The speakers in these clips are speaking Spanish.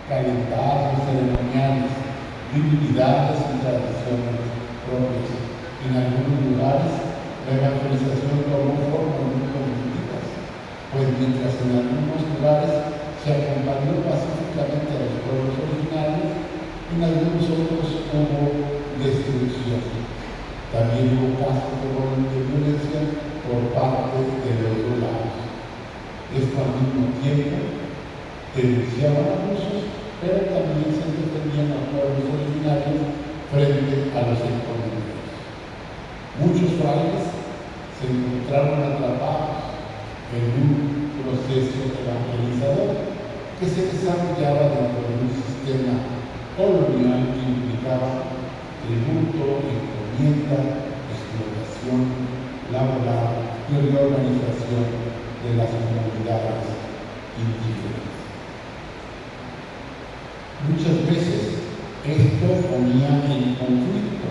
calendarios ceremoniales, divinidades y tradiciones propias. En algunos lugares, la evangelización tomó formas muy políticas, pues mientras en algunos lugares se acompañó pacíficamente a los pueblos originarios, en algunos otros hubo destrucción. También hubo casos de violencia por parte de los dos lados. Esto al mismo tiempo denunciaban abusos, pero también se defendían a pueblos originarios frente a los inconvenientes. Muchos frailes se encontraron atrapados en un proceso evangelizador que se desarrollaba dentro de un sistema colonial que implicaba tributo, encomienda, explotación laboral y reorganización de las comunidades indígenas. Muchas veces esto ponía en conflicto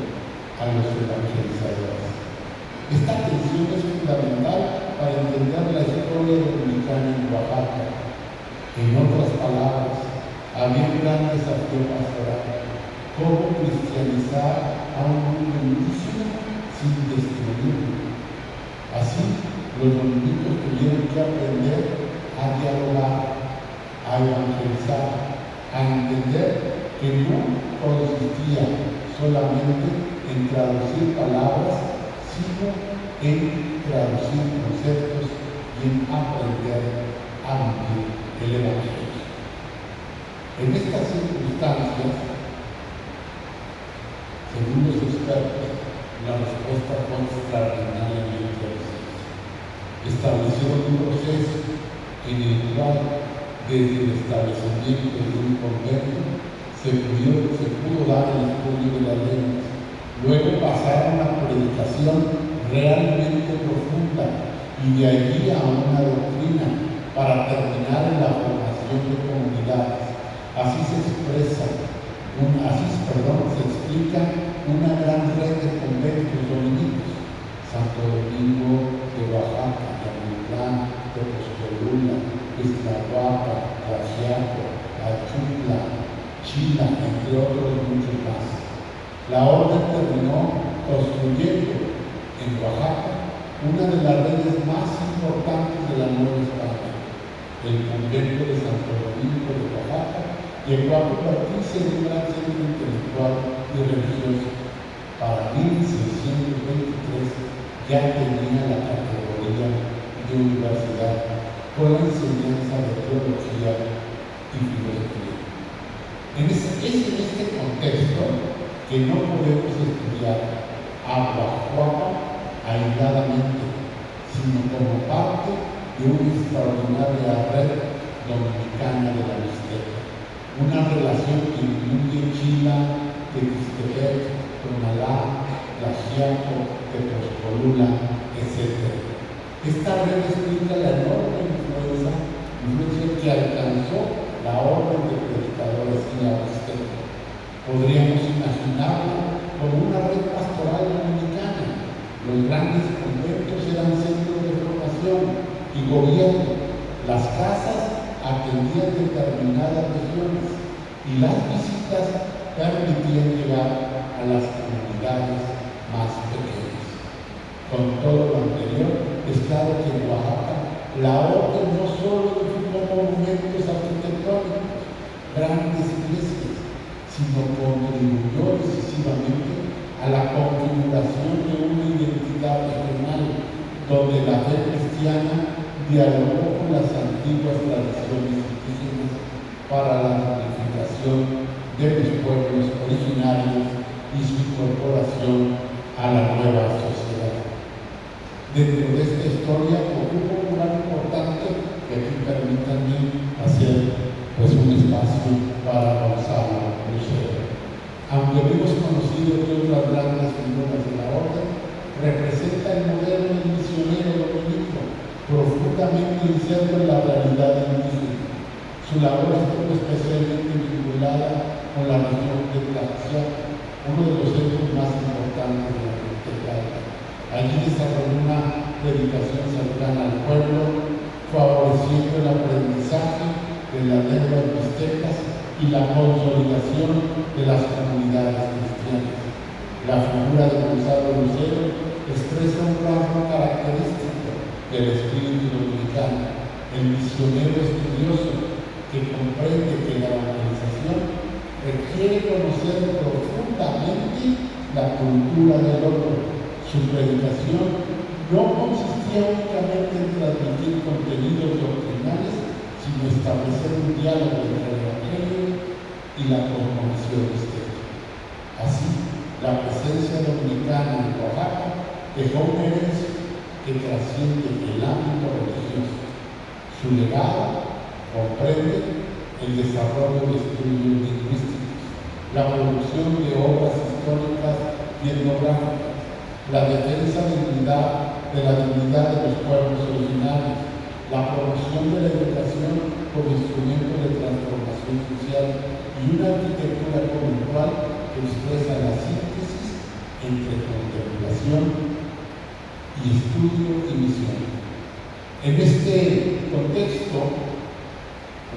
a los evangelizadores. Esta tensión es fundamental para entender la historia dominicana en Oaxaca. En otras palabras, había un gran desafío pastoral: cómo cristianizar a un mundo indígena sin destruirlo. Así, los dominicos tuvieron que aprender a dialogar, a evangelizar, a entender que no consistía solamente en traducir palabras, sino en traducir conceptos y en aprender a vivir el Evangelio. En estas circunstancias, según los expertos, la respuesta fue extraordinariamente precisa. Establecieron un proceso en el cual, desde el establecimiento de un convento, se pudo dar el estudio de las lenguas. Luego pasaron a la predicación realmente profunda y de allí a una doctrina para terminar en la formación de comunidades. Así se explica una gran red de conventos dominicos: Santo Domingo de Oaxaca, Yamitlán, Tepozcolula, Iztahuaca, Tlaxiaco, Achutla, Chila, entre otros muchos más. La orden terminó construyendo en Oaxaca una de las redes más importantes de la Nueva España, el convento de Santo Domingo de Oaxaca, llegó a convertirse en un gran centro intelectual y religioso. Para 1623 ya tenía la categoría de universidad con la enseñanza de teología y filosofía. Es en este contexto que no podemos estudiar a Oaxaca aisladamente, sino como parte de una extraordinaria red dominicana de la Mixteca, una relación que incluye Chila, Tequistepec, Tonalá, Tlaxiaco, Tepozcolula, etc. Esta red explica la enorme influencia que alcanzó la orden de predicadores en la Mixteca. Podríamos imaginarlo como una red pastoral dominicana. Los grandes conventos eran centros de formación y gobierno. Las casas atendían determinadas regiones y las visitas permitían llegar a las comunidades más pequeñas. Con todo lo anterior, es claro que en Oaxaca la orden no solo edificó monumentos arquitectónicos, grandes iglesias, sino contribuyó decisivamente a la configuración de una identidad regional, donde la fe cristiana dialogó con las antiguas tradiciones indígenas para la unificación de los pueblos originarios y su incorporación a la nueva sociedad. Dentro de esta historia ocupó un lugar importante que aquí permítanme hacer un espacio para Gonzalo Lucero. Aunque hemos conocido que otras grandes figuras de la orden, representa el modelo del misionero dominico, profundamente inserto en la realidad indígena. Su labor estuvo especialmente vinculada con la región de Tlaxiaco, uno de los centros más importantes de la Mixteca. Allí desarrolló una predicación cercana al pueblo, favoreciendo el aprendizaje de las lenguas mixtecas y y la consolidación de las comunidades cristianas. La figura de Gonzalo Lucero expresa un rasgo característico del espíritu dominicano, el misionero estudioso que comprende que la evangelización requiere conocer profundamente la cultura del otro. Su predicación no consistía únicamente en transmitir contenidos doctrinales, sino establecer un diálogo entre el Evangelio y la cosmovisión estética. Así, la presencia dominicana en Oaxaca dejó una herencia que trasciende el ámbito religioso. Su legado comprende el desarrollo de estudios lingüísticos, la producción de obras históricas y etnográficas, la defensa de la dignidad de los pueblos originarios, la promoción de la educación como instrumento de transformación social y una arquitectura conventual que expresa la síntesis entre contemplación y estudio y misión. En este contexto,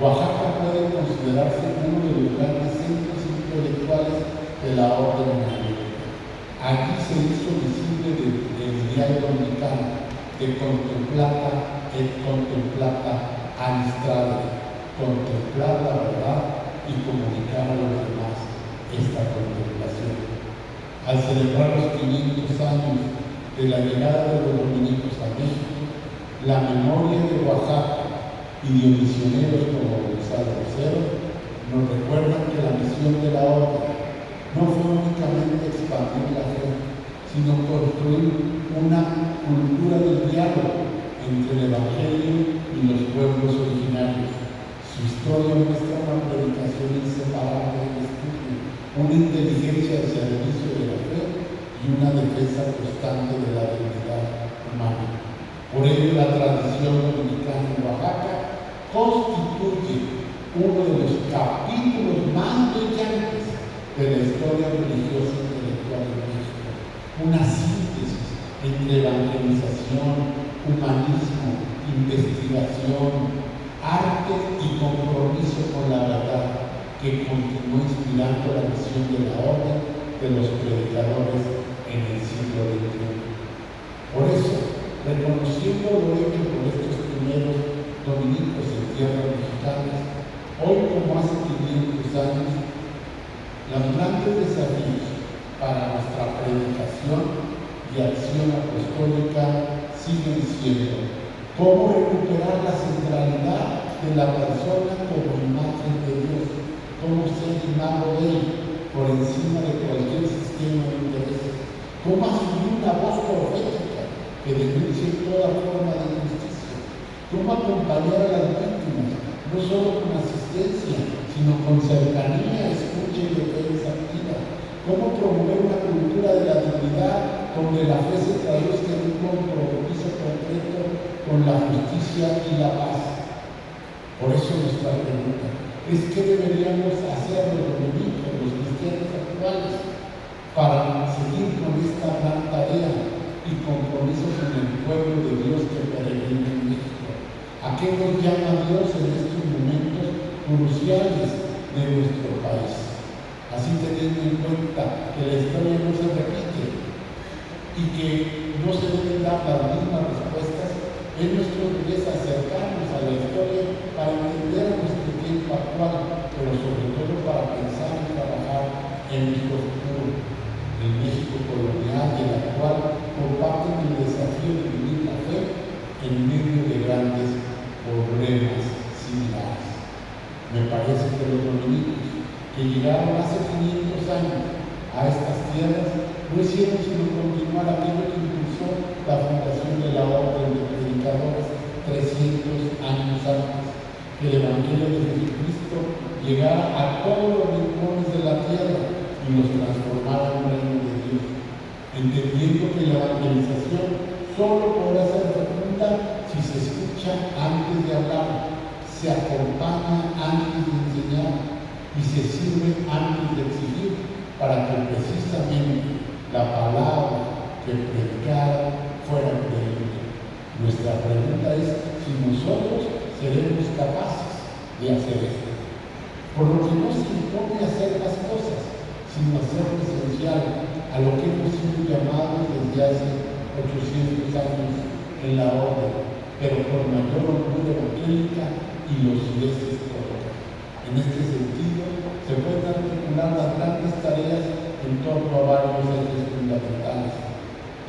Oaxaca puede considerarse uno de los grandes centros intelectuales de la orden católica. Allí se hizo visible el ideal dominicano de contemplata et contemplata alistrade, contemplar la verdad y comunicar a los demás esta contemplación. Al celebrar los 500 años de la llegada de los dominicos a México, la memoria de Oaxaca y de misioneros como Gonzalo Lucero nos recuerdan que la misión de la orden no fue únicamente expandir la fe, sino construir una cultura del diálogo entre el Evangelio y los pueblos originarios. Su historia muestra una predicación inseparable del estudio, una inteligencia al servicio de la fe y una defensa constante de la dignidad humana. Por ello, la tradición dominicana en Oaxaca constituye uno de los capítulos más brillantes de la historia religiosa e intelectual de México. Una síntesis entre evangelización, humanismo, investigación, arte y compromiso con la verdad, que continuó inspirando la misión de la orden de los predicadores en el siglo XXI. Por eso, reconociendo lo hecho por estos primeros dominicos en tierras mexicanas, hoy como hace 500 años, los grandes desafíos para nuestra predicación y acción apostólica siguen siendo cómo recuperar la centralidad de la persona como imagen de Dios, cómo ser imago de Él por encima de cualquier sistema de intereses, cómo asumir una voz profética que denuncie toda forma de injusticia, cómo acompañar a las víctimas, no solo con asistencia, sino con cercanía, escucha y defensa activa, cómo promover una cultura de la dignidad donde la fe se traduzca en un compromiso concreto con la justicia y la paz. Por eso nuestra pregunta es qué deberíamos hacer los dominicos, los cristianos actuales, para seguir con esta gran tarea y compromiso con el pueblo de Dios que peregrina en México. ¿A qué nos llama Dios en estos momentos cruciales de nuestro país? Así, teniendo en cuenta que la historia no se repite y que no se deben dar las mismas respuestas, es nuestro deber acercarnos a la historia para entender nuestro tiempo actual, pero sobre todo para pensar y trabajar en nuestro futuro. El México colonial y el actual comparten el desafío de vivir la fe en medio de grandes problemas similares. Me parece que los dominicos que llegaron hace 500 años a estas tierras no hicieron sino continuar aquello que impulsó la fundación de la Orden de Predicadores 300 años antes, que el Evangelio de Jesucristo llegara a todos los rincones de la tierra y los transformara en un reino de Dios, entendiendo que la evangelización solo podrá ser fecunda si se escucha antes de hablar, se acompaña antes de enseñar y se sirve antes de exigir, para que precisamente la palabra que predicara fuera creíble. Nuestra pregunta es si nosotros seremos capaces de hacer esto. Por lo que no se sino ser esencial a lo que hemos sido llamados desde hace 800 años en la orden, pero por mayor holgura evangélica y lucidez histórica. En este sentido, se pueden articular las grandes tareas en torno a varios ejes fundamentales: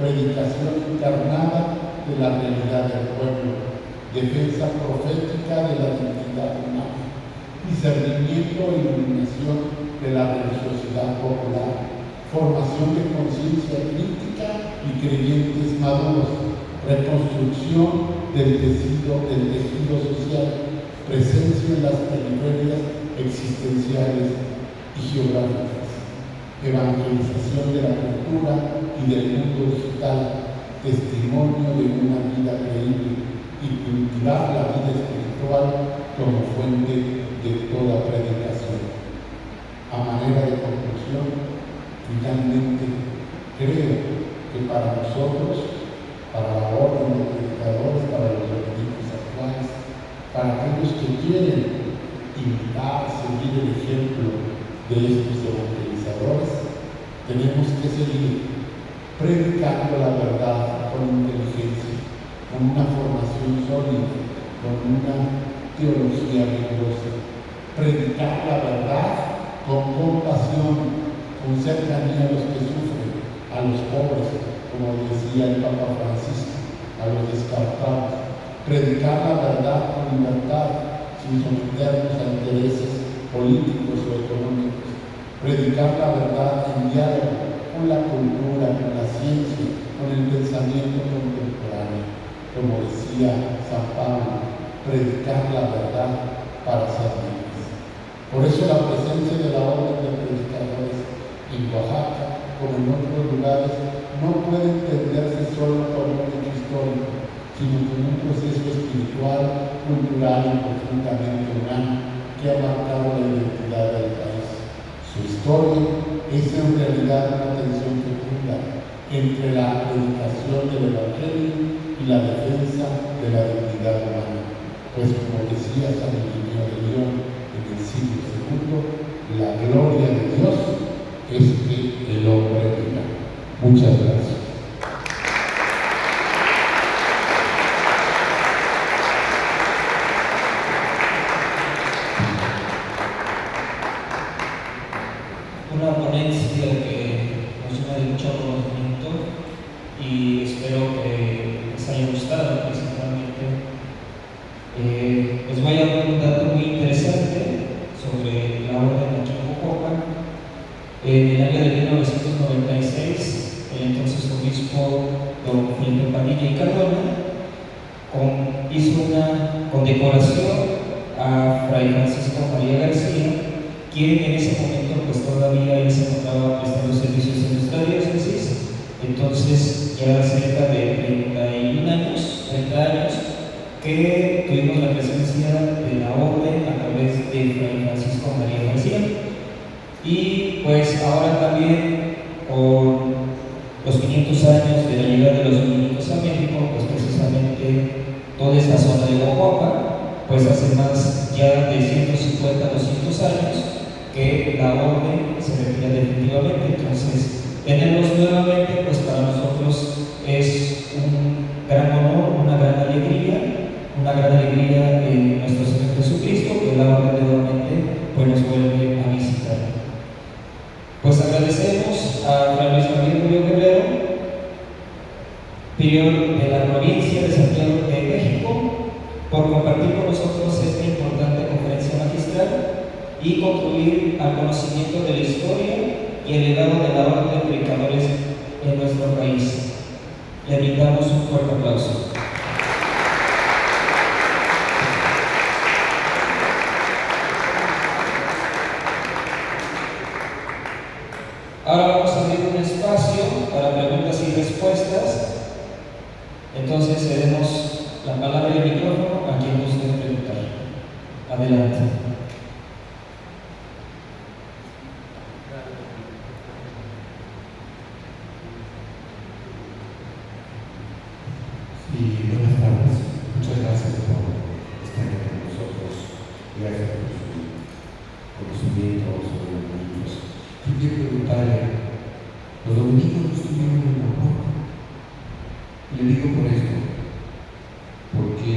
predicación encarnada de la realidad del pueblo, defensa profética de la dignidad humana, discernimiento e iluminación de la religiosidad popular, formación de conciencia crítica y creyentes maduros, reconstrucción del tejido social, presencia en las periferias existenciales y geográficas, evangelización de la cultura y del mundo digital, testimonio de una vida creíble y cultivar la vida espiritual como fuente de toda predicación. A manera de conclusión, finalmente, creo que para nosotros, para la orden de predicadores, para los dominicos actuales, para aquellos que quieren imitar, seguir el ejemplo de estos evangelizadores, tenemos que seguir predicando la verdad con inteligencia, con una formación sólida, con una teología rigurosa. Predicar la verdad con compasión, con cercanía a los que sufren, a los pobres, como decía el Papa Francisco, a los descartados. Predicar la verdad con libertad, sin someternos a intereses políticos o económicos. Predicar la verdad en diálogo con la cultura, con la ciencia, con el pensamiento contemporáneo. Como decía San Pablo, predicar la verdad para ser libres. Por eso la presencia de la orden de predicadores en Oaxaca, como en otros lugares, no puede entenderse solo como un hecho histórico, sino como un proceso espiritual, cultural y profundamente humano que ha marcado la identidad del país. Su historia es en realidad una tensión profunda entre la predicación del Evangelio y la defensa de la dignidad humana. Pues como decía San Irineo de León en el siglo II, la gloria de Dios es que el hombre viva. Muchas gracias. Una ponencia que nos llena de mucho conocimiento y espero que les haya gustado principalmente. Les voy a dar un dato muy interesante sobre la orden aquí en Oaxaca. En el año de 1996, el entonces obispo don Felipe Padilla y Cardona hizo una condecoración a Fray Francisco María García, quien en ese momento pues todavía él se encontraba prestando servicios en nuestra diócesis. Entonces ya cerca de 30 años que tuvimos la presencia de la orden a través de Fray Francisco María García. Y pues ahora también con los 500 años de la llegada de los dominicos a México, pues precisamente toda esta zona de Oaxaca, pues hace más ya de 150 a 200 años que la orden se retira definitivamente. Entonces, tenerlos nuevamente, pues para nosotros es un gran honor, una gran alegría en nuestro Señor Jesucristo, que la orden nuevamente pues nos vuelve a visitar. Pues agradecemos a Fray Luis María Julio Guerrero, prior de la provincia de Santiago de México, por compartir con nosotros esta importante conferencia magistral y contribuir al conocimiento de la historia y el legado de la orden de predicadores en nuestro país. Le brindamos un fuerte aplauso. Ahora vamos a abrir un espacio para preguntas y respuestas. Entonces cedemos la palabra y el micrófono a quien guste preguntar. Adelante. Sí, buenas tardes. Muchas gracias por estar aquí con nosotros. Gracias por su conocimiento sobre los niños. Yo quiero padre, los dominicos no estuvieron en la boca. Y le digo por esto, porque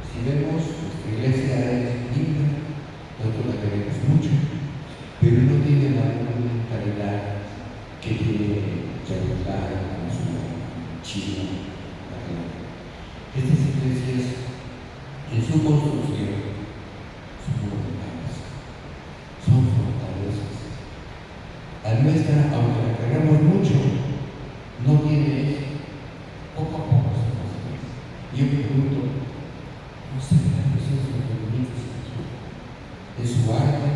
si vemos, nuestra iglesia es linda, nosotros la queremos mucho, pero no tiene la mentalidad que tiene Yarutlán, China, estas iglesias en su construcción son monumentales, son fortalezas. La nuestra, aunque la queremos mucho, no tiene eso. Poco a poco se construye. Y yo me pregunto, ¿no se ve la presencia de los dominicos aquí? En su arte,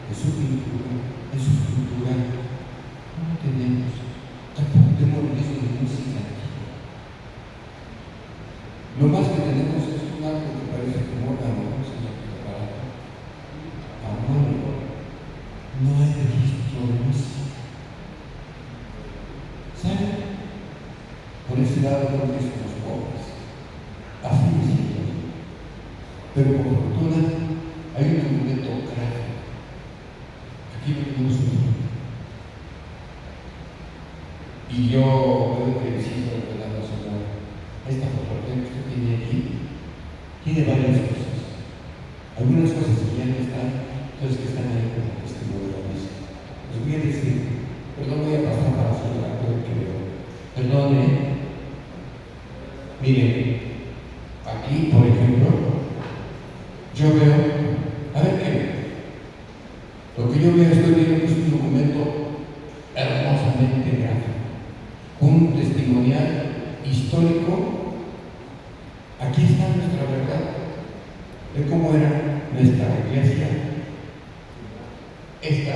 en su pintura, en su cultura, no tenemos. Tampoco tenemos el mismo de música aquí. Lo más que tenemos es un arte que parece como órgano, ¿no? Se llama aparato. Amor, no hay registro de música. ¿Saben? Por ese lado creo que somos pobres. Así me siento. Pero por fortuna hay un documento gráfico. Aquí lo tenemos nosotros. Y yo veo que decido revelar al Señor, esta fotografía que usted tiene aquí tiene varias cosas. Algunas cosas que ya no están, otras que están ahí como testimonio de la misa. Les voy a decir, perdón, voy a pasar para hacer la cosa que veo. Perdone. Miren, aquí, por ejemplo, yo veo, a ver qué veo. Lo que yo veo, estoy viendo, es un documento hermosamente gráfico, un testimonial histórico. Aquí está nuestra verdad de cómo era nuestra iglesia. Este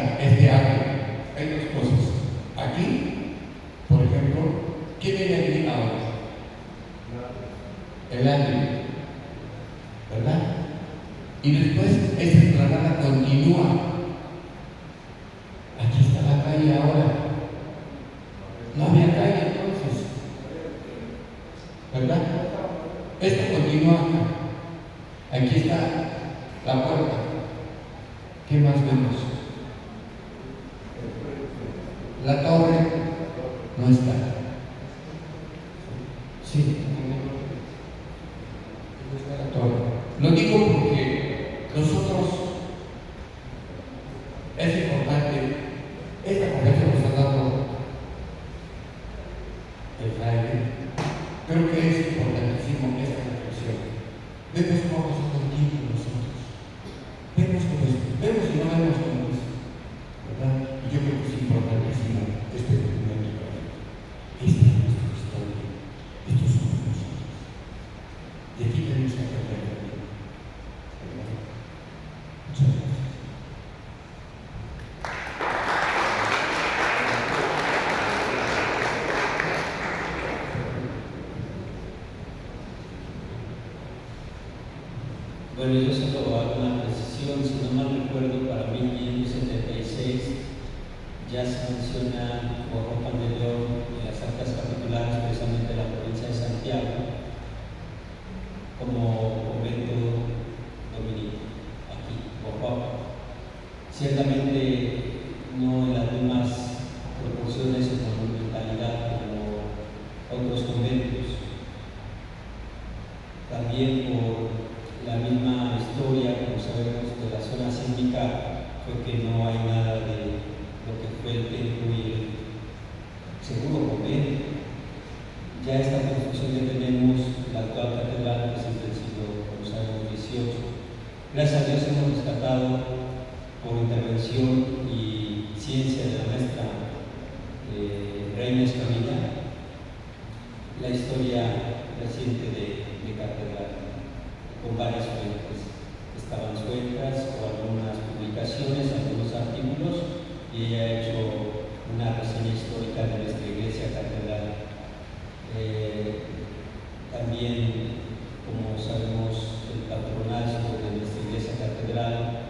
arte, hay dos cosas. Aquí, por ejemplo, ¿qué viene aquí ahora? El arte, ¿verdad? Y después esa explanada continúa. Aquí está la calle ahora. No había calle entonces, ¿verdad? Esto continúa acá. Aquí está la puerta. ¿Qué más vemos? La torre no está. Sí, no está la torre. Lo digo porque nosotros, es importante, esta conferencia nos ha dado el fraile. Creo que es importantísimo esta reflexión. Vemos cómo pasa el tiempo nosotros. Vemos cómo es, vemos y no vemos cómo es, ¿verdad? Y yo creo que es importantísimo este documento para mí. Esta es nuestra historia. Estos somos nosotros. De aquí tenemos que aprender también, ¿verdad? Muchas gracias. Bueno, yo solo hago una precisión, si no mal recuerdo, para 1576 ya se menciona Juan de León en las actas capitulares, precisamente de la provincia de Santiago, como convento dominico, aquí, Oaxaca. Ciertamente no en las mismas proporciones o monumentalidad como otros conventos, también por la misma historia, como sabemos, de la zona sísmica, fue que no hay nada de lo que fue el templo y el seguro convento. Ya esta construcción que tenemos, la actual catedral, que es del siglo, como sabemos, XVIII. Gracias a Dios hemos rescatado por intervención y ciencia de la maestra Reina Escamilla la historia reciente de catedral, con varias fuentes que estaban sueltas o algunas publicaciones, algunos artículos, y ella ha hecho una reseña histórica de nuestra iglesia catedral. También, como sabemos, el patronazgo de nuestra iglesia catedral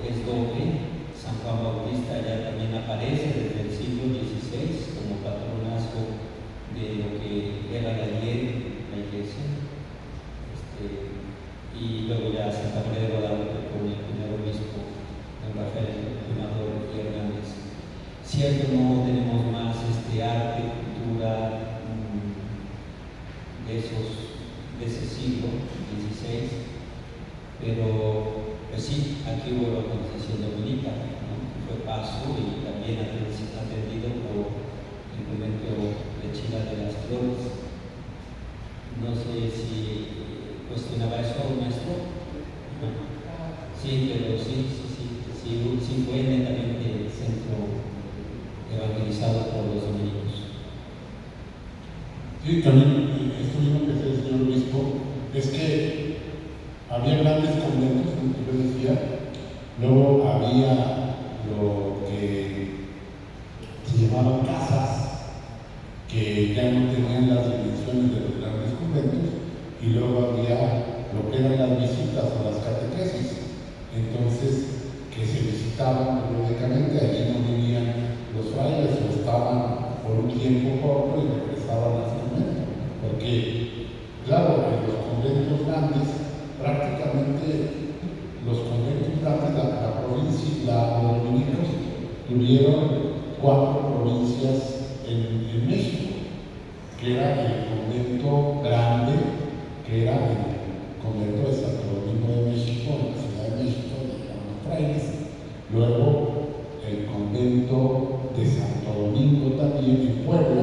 es doble. San Juan Bautista ya también aparece desde el siglo XVI como patronazgo de lo que era la iglesia. Y luego ya Santa María de Guadalupe con el primer obispo, don Rafael Primador y Hernández. cierto, no tenemos más arte, cultura de ese siglo XVI, pero pues sí, aquí hubo la organización dominica, ¿no? Fue paso y también atendido por el convento de Chila de las Flores. No sé si cuestionaba eso, maestro. Sí, pero sí fue netamente centro evangelizado por los dominicos. Sí, también esto mismo que decía el señor obispo, es que había grandes conventos, como yo decía, luego había lo que se llamaban casas, que ya no tenían las dimensiones de los grandes conventos, y luego había lo que eran las visitas o las catequesis, entonces que se visitaban periódicamente. Allí no vivían los frailes o estaban por un tiempo corto y regresaban al convento, porque claro, en los conventos grandes, prácticamente los conventos grandes, la provincia, los dominicos tuvieron 4 provincias en México, que era el convento grande, que era el convento de Santo Domingo de México, en la Ciudad de México, de los frailes, luego el convento de Santo Domingo también en Puebla,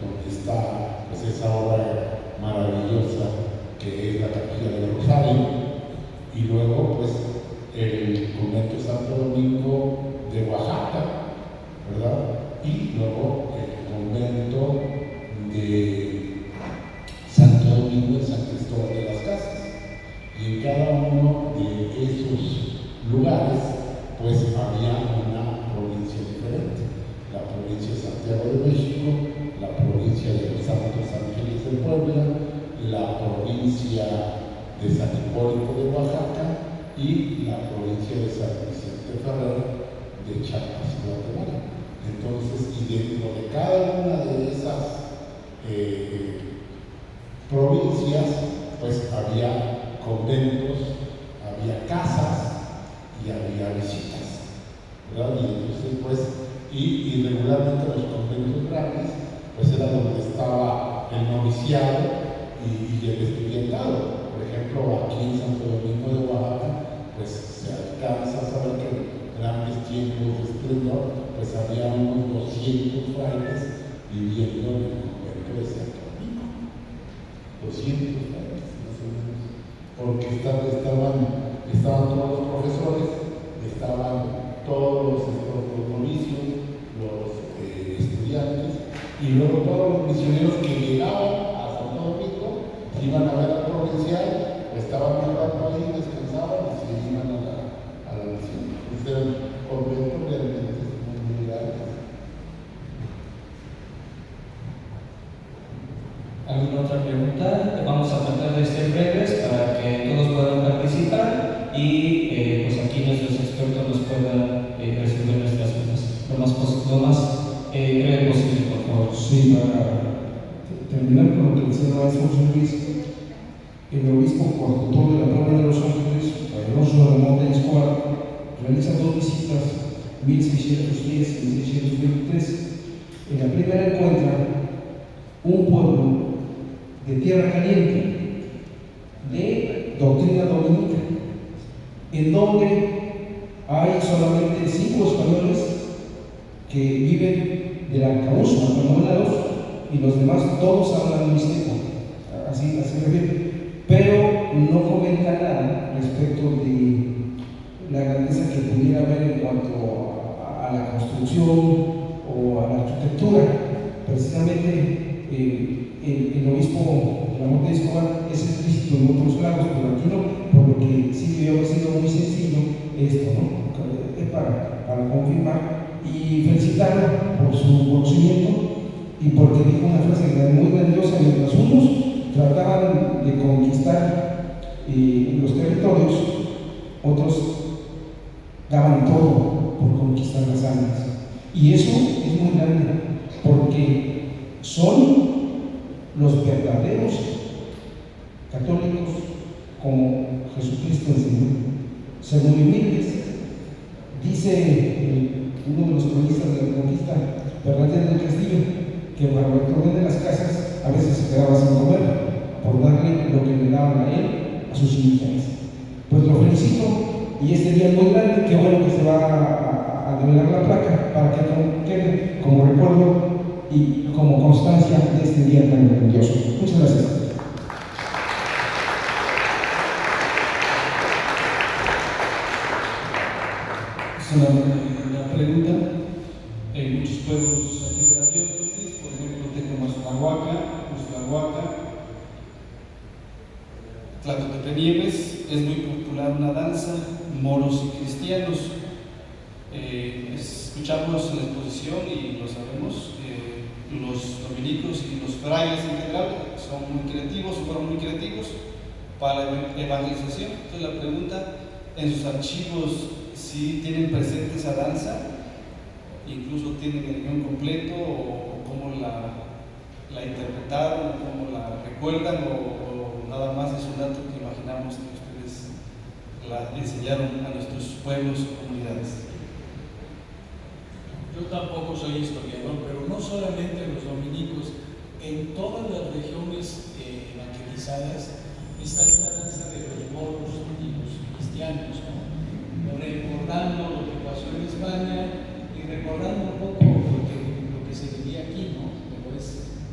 donde está pues esa obra maravillosa que es la Capilla del Rosario, y luego pues el convento de Santo Domingo de Oaxaca, ¿verdad? Y luego el convento de Santo Domingo en San Cristóbal de las Casas. Y en cada uno de esos lugares pues había una provincia diferente: la provincia de Santiago de México, la provincia de los Santos Ángeles de Puebla, la provincia de San Hipólito de Oaxaca y la provincia de San Vicente Ferrer de Chiapas, Guatemala. Entonces, y dentro de cada una de esas provincias, pues había conventos, había casas y había visitas, ¿verdad? Y entonces, pues, y regularmente los conventos grandes, pues era donde estaba el noviciado y el estudiantado. Por ejemplo, aquí en Santo Domingo de Oaxaca, pues se alcanza a saber que en grandes tiempos de esplendor, pues había unos 200 frailes viviendo en el convento de Santo Domingo. 200 frailes, más o menos. Porque estaban todos los profesores, estaban todos los novicios, los estudiantes, y luego todos los misioneros que llegaban a Santo Domingo, iban a ver al provincial, estaban un rato ahí, descansaban y se iban a la misión. Entonces era un convento realmente muy grande. ¿Alguna otra pregunta? Vamos a tratar de ser breves para que todos puedan participar y pues aquí nuestros expertos nos puedan resolver nuestras dudas lo más breve posible, por favor. Sí, para terminar con lo que decía el maestro José Luis, el obispo coadjutor de la Plana de los Ángeles, Alonso de Monte Escobar, realiza 2 visitas, 1610 y 1623. En la primera encuentra un pueblo de tierra caliente, de doctrina dominica, en donde hay solamente 5 españoles que viven del arcaús, manuelados, y los demás todos hablan mixteco, así refiere. Pero no comenta nada respecto de la grandeza que pudiera haber en cuanto a la construcción o a la arquitectura. Precisamente el obispo Ramón de Escobar es explícito en otros lados, pero aquí no, por lo que sí debió haber sido muy sencillo esto, ¿no? Es para confirmar y felicitarlo por su conocimiento y porque dijo una frase muy grandiosa: mientras unos trataban de conquistar los territorios, otros daban todo por conquistar las almas. Y eso es muy grande, porque son los verdaderos católicos, como Jesucristo enseñó, ser muy humildes. Dice uno de los cronistas de la Reconquista, Bernardino del Castillo, que para el orden de las casas a veces se quedaba sin comer por darle lo que le daban a él, a sus indígenas. Pues lo felicito, y este día es muy grande, qué bueno que se va a develar la placa para que quede como recuerdo y como constancia de este día tan grandioso. Muchas gracias. Una pregunta. En muchos pueblos aquí de la diócesis, por ejemplo, tengo Huaca, Tlatotepenieves, es muy popular una danza, moros y cristianos. Escuchamos en la exposición y lo sabemos, los dominicos y los frailes en general son muy creativos, fueron muy creativos para la evangelización. Entonces la pregunta, en sus archivos, si tienen presente esa danza, incluso tienen el guión completo, o cómo la interpretaron, o cómo la recuerdan, o nada más es un dato que imaginamos que ustedes la enseñaron a nuestros pueblos o comunidades. Yo tampoco soy historiador, pero no solamente en los dominicos, en todas las regiones evangelizadas está esta danza de los moros y los cristianos, ¿no? Recordando lo que pasó en España y recordando un poco lo que se vivía aquí, ¿no? Pero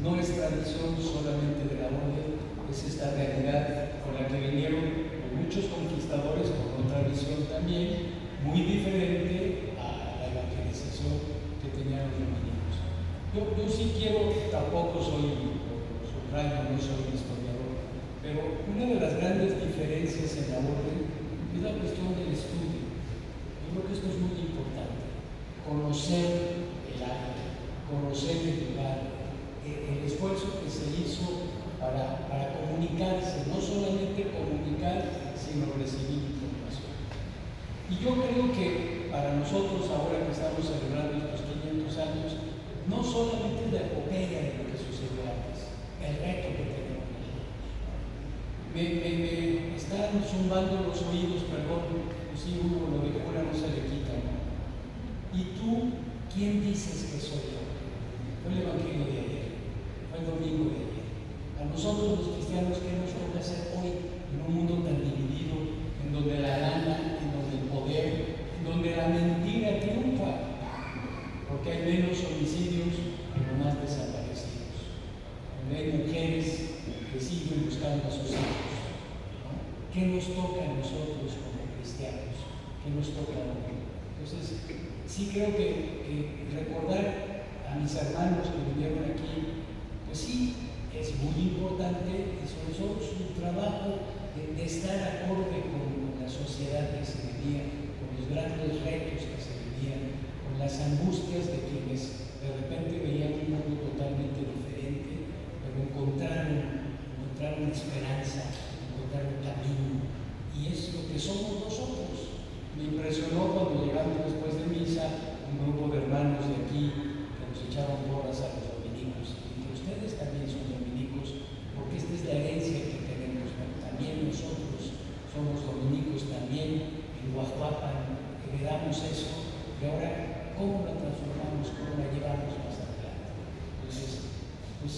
no es tradición solamente de la orden, es esta realidad con la que vinieron muchos conquistadores con otra visión también muy diferente a la evangelización que tenían los dominicos. Yo sí quiero, tampoco soy subrayo, no soy historiador, pero una de las grandes diferencias en la orden es la cuestión del estudio. Yo creo que esto es muy importante, conocer el arte, conocer el lugar, el esfuerzo que se hizo para comunicarse, no solamente comunicar, sino recibir información. Y yo creo que para nosotros, ahora que estamos celebrando estos 500 años, no solamente es la epopeya de lo que sucedió antes, el reto que tenemos nosotros. Me están zumbando los oídos, perdón, si uno lo de cura no se le quita, ¿no? ¿Y tú quién dices que soy yo? Fue el Evangelio de ayer, fue el domingo de ayer. A nosotros los cristianos, ¿qué nos toca hacer hoy en un mundo tan dividido, en donde la lana, en donde el poder, en donde la mentira triunfa? Porque hay menos homicidios, pero más desaparecidos. Donde hay mujeres que siguen buscando a sus hijos, ¿no? ¿Qué nos toca a nosotros como cristianos? ¿Qué nos toca hoy? Entonces, sí creo que recordar a mis hermanos que vinieron aquí, pues sí, es muy importante, es su trabajo de estar acorde con la sociedad que se vivía, con los grandes retos que se vivían, con las angustias de quienes de repente veían un mundo totalmente diferente, pero encontraron esperanza, encontraron camino, y es lo que somos nosotros. Me impresionó cuando llegamos después de misa un grupo de hermanos de aquí que nos echaron porras a los dominicos. Y que ustedes también son dominicos, porque esta es la herencia que tenemos. Bueno, también nosotros somos dominicos, también en Guajuapan heredamos eso, y ahora, ¿cómo la transformamos? ¿Cómo la llevamos más adelante? Entonces, pues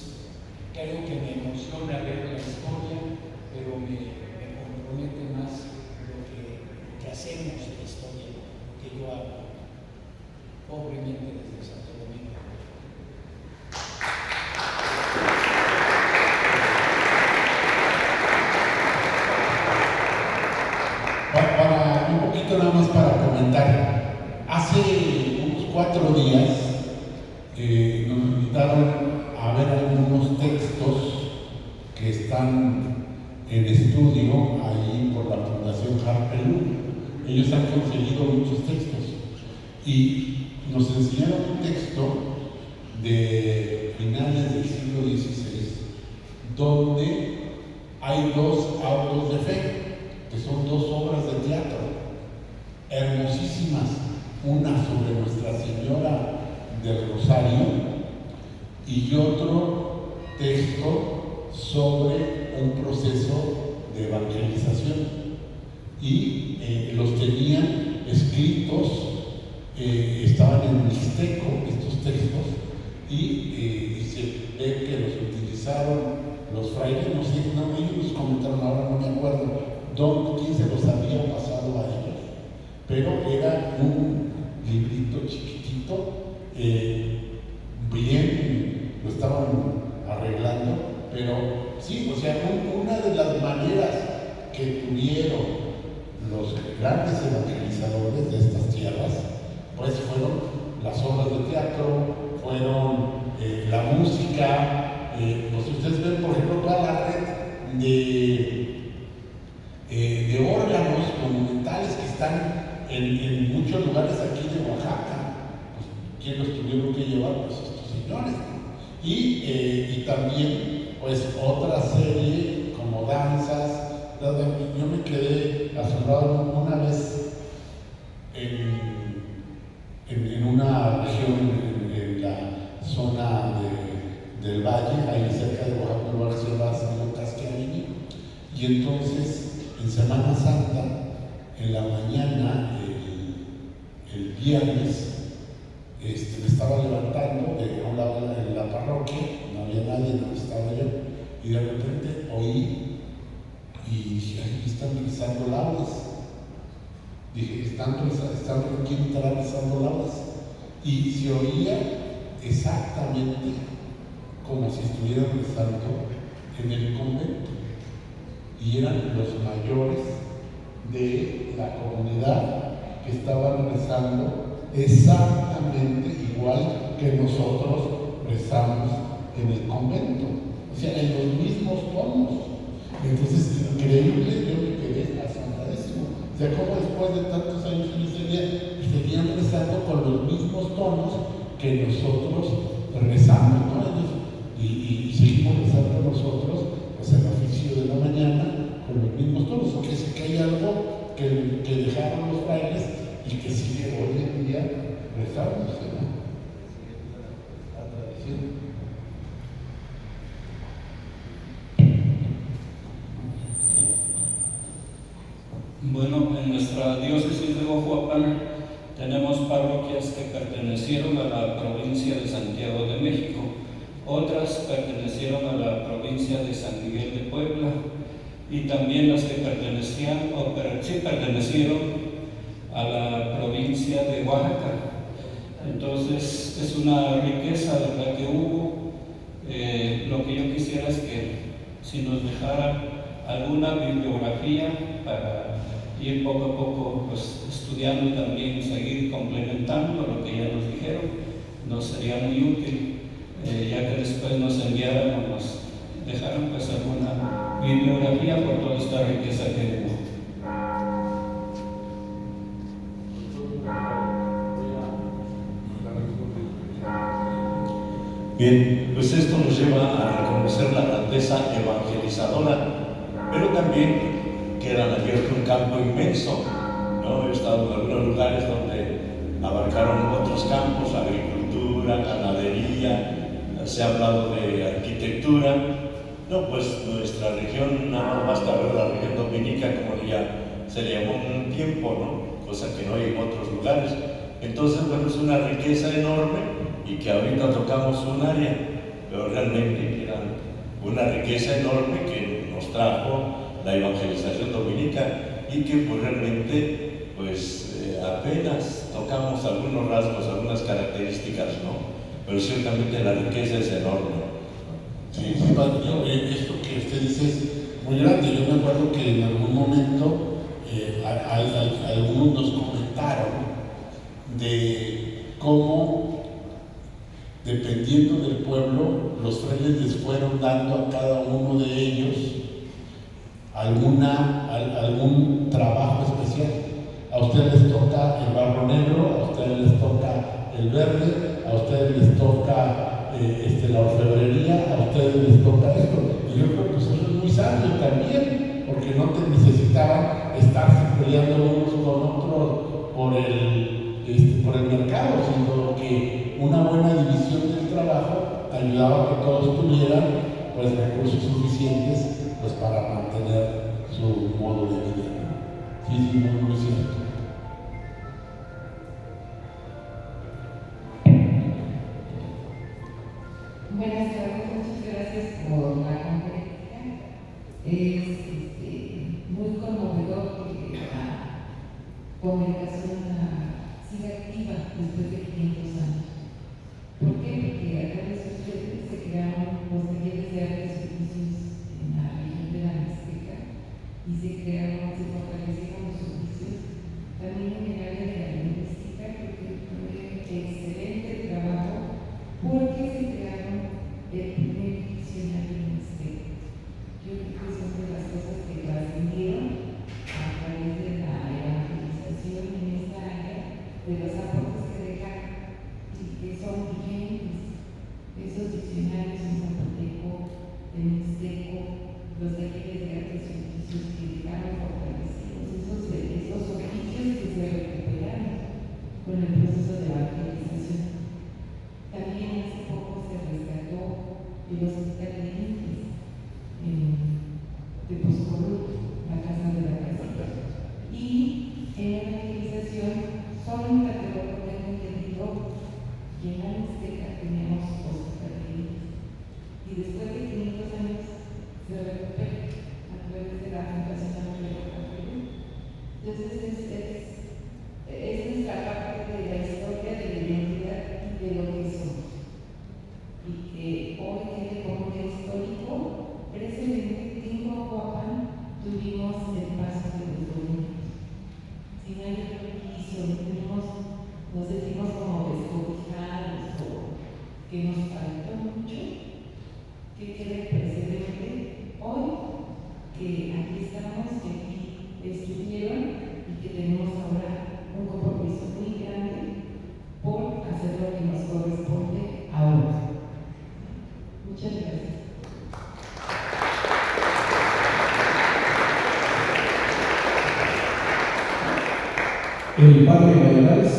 creo que me emociona ver la historia, pero me compromete más lo que hacemos en la historia, que yo hago pobremente desde Santo Domingo. Para un poquito nada más para comentar, hace unos 4 días nos invitaron a ver algunos textos que están en estudio ahí por la Fundación Harperú. Ellos han conseguido muchos textos y nos enseñaron un texto de finales del siglo XVI donde hay 2 autos de fe, que son 2 obras de teatro hermosísimas, una sobre Nuestra Señora del Rosario y otro texto sobre un proceso de evangelización, y los tenían escritos, estaban estaban en mixteco, estos textos, y se ve que los utilizaron los frailes, no sé, no, ellos nos comentaron, ahora no me acuerdo quién se los había pasado a ellos, pero era un librito chiquitito, bien, lo estaban arreglando, pero sí, o sea, una de las maneras que tuvieron los grandes evangelizadores de estas tierras, pues fueron las obras de teatro, fueron la música, pues ustedes ven, por ejemplo, toda la red de órganos monumentales que están en muchos lugares aquí de Oaxaca. Pues, ¿quién los tuvieron que llevar? Pues estos señores, ¿no? Y también, pues, otra serie como danzas. Yo me quedé asombrado una vez en una región, en la zona del valle, ahí cerca de Oaxaca, un lugar que se llama San Lucas Casquiavini, y entonces en Semana Santa, en la mañana, el viernes, me estaba levantando de un lado en la parroquia, no había nadie, no estaba yo, y de repente oí, y dije, ahí están rezando laudes. Dije, ¿quién estará rezando laudes? Y se oía exactamente como si estuvieran rezando en el convento. Y eran los mayores de la comunidad que estaban rezando exactamente igual que nosotros rezamos en el convento. O sea, en los mismos tonos. Entonces, increíble, yo me quedé asombradísimo. O sea, como después de tantos años en miseria, seguían rezando con los mismos tonos que nosotros rezamos, ¿no? Y seguimos rezando nosotros, pues el oficio de la mañana, con los mismos tonos. O que sé que hay algo que dejaron los frailes y que sigue hoy en día rezándose, ¿no? La tradición. Bueno, en nuestra diócesis de Oaxaca tenemos parroquias que pertenecieron a la provincia de Santiago de México, otras pertenecieron a la provincia de San Miguel de Puebla, y también las que pertenecieron a la provincia de Oaxaca. Entonces es una riqueza, ¿verdad?, que hubo. Lo que yo quisiera es que si nos dejara alguna bibliografía para ir poco a poco, pues, estudiando y también seguir complementando lo que ya nos dijeron, nos sería muy útil, ya que después nos enviaran o nos dejaran, pues, alguna bibliografía por toda esta riqueza que hubo. Bien, pues esto nos lleva a reconocer la grandeza evangelizadora, pero también quedan abierto un campo inmenso, ¿no? He estado en algunos lugares donde abarcaron otros campos, agricultura, ganadería, se ha hablado de arquitectura. No, pues nuestra región, nada más basta ver la región dominica, como ya se le llamó en un tiempo, ¿no? Cosa que no hay en otros lugares. Entonces, bueno, es una riqueza enorme y que ahorita tocamos un área, pero realmente era una riqueza enorme que nos trajo la evangelización dominica y que pues realmente pues apenas tocamos algunos rasgos, algunas características, ¿no? Pero ciertamente la riqueza es enorme. Sí, esto que usted dice es muy grande. Yo me acuerdo que en algún momento algunos nos comentaron de cómo, dependiendo del pueblo, los frailes les fueron dando a cada uno de ellos algún trabajo especial. A ustedes les toca el barro negro, a ustedes les toca el verde, a ustedes les toca la orfebrería, a ustedes les toca esto. Y yo creo que eso es muy sabio también, porque no te necesitaban estarse peleando unos con otros por el mercado, sino que una buena división del trabajo ayudaba a que todos tuvieran, pues, recursos suficientes, pues, para mantener su modo de vida. Sí, muy cierto. gracias por la conferencia. Es muy conmovedor que la comunicación siga activa después de 500 años. ¿Por qué? Porque a través de ustedes se crearon los talleres de artes y oficios en la región de la Mixteca y se fortalecieron los oficios. También en el área de la lingüística, creo que fue excelente trabajo porque se crearon el primer diccionario mixteco. Yo creo que son de las cosas que trascendieron a través de la evangelización en esta área, de los aportes que dejaron y que son vigentes. Esos diccionarios en zapoteco, en mixteco, los talleres de artes y oficios que dejaron fortalecidos, esos oficios que se recuperaron con el proceso de evangelización. También hace poco se rescató el hospital de Intes de Poscolú, la casa de la casita. Y en la evangelización, solo en Tlatelolco tengo entendido que en la Mixteca teníamos hospital de Intes. Y después de 500 años se recupera a través de la Fundación Tlatelolco Perú. Entonces, esa es la parte de la historia, de la identidad y de lo que somos. Y que hoy tiene como un histórico, precisamente en Coahuila tuvimos el paso de los domingos. Sin nadie lo quiso, nos sentimos como descobijados o que nos faltó mucho, que quede precedente hoy, que aquí estamos, que aquí estuvieron y que tenemos ahora un compromiso muy grande por hacer lo que nos corresponde ahora. Muchas gracias. El padre Valladares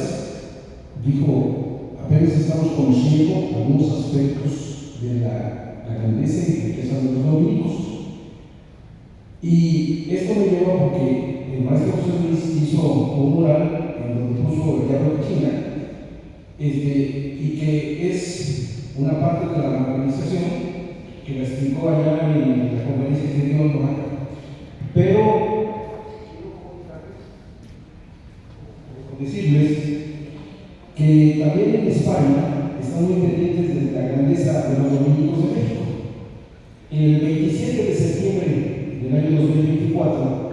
dijo: apenas estamos conociendo algunos aspectos de la grandeza y riqueza de los dominicos. Y esto me lleva porque el maestro José Luis hizo un mural en donde puso el diablo de China, y que es una parte de la organización que la explicó allá en la conferencia que dio en Oaxaca. Pero decirles que también en España están muy pendientes de la grandeza de los dominicos de México. El 27 de septiembre del año 2024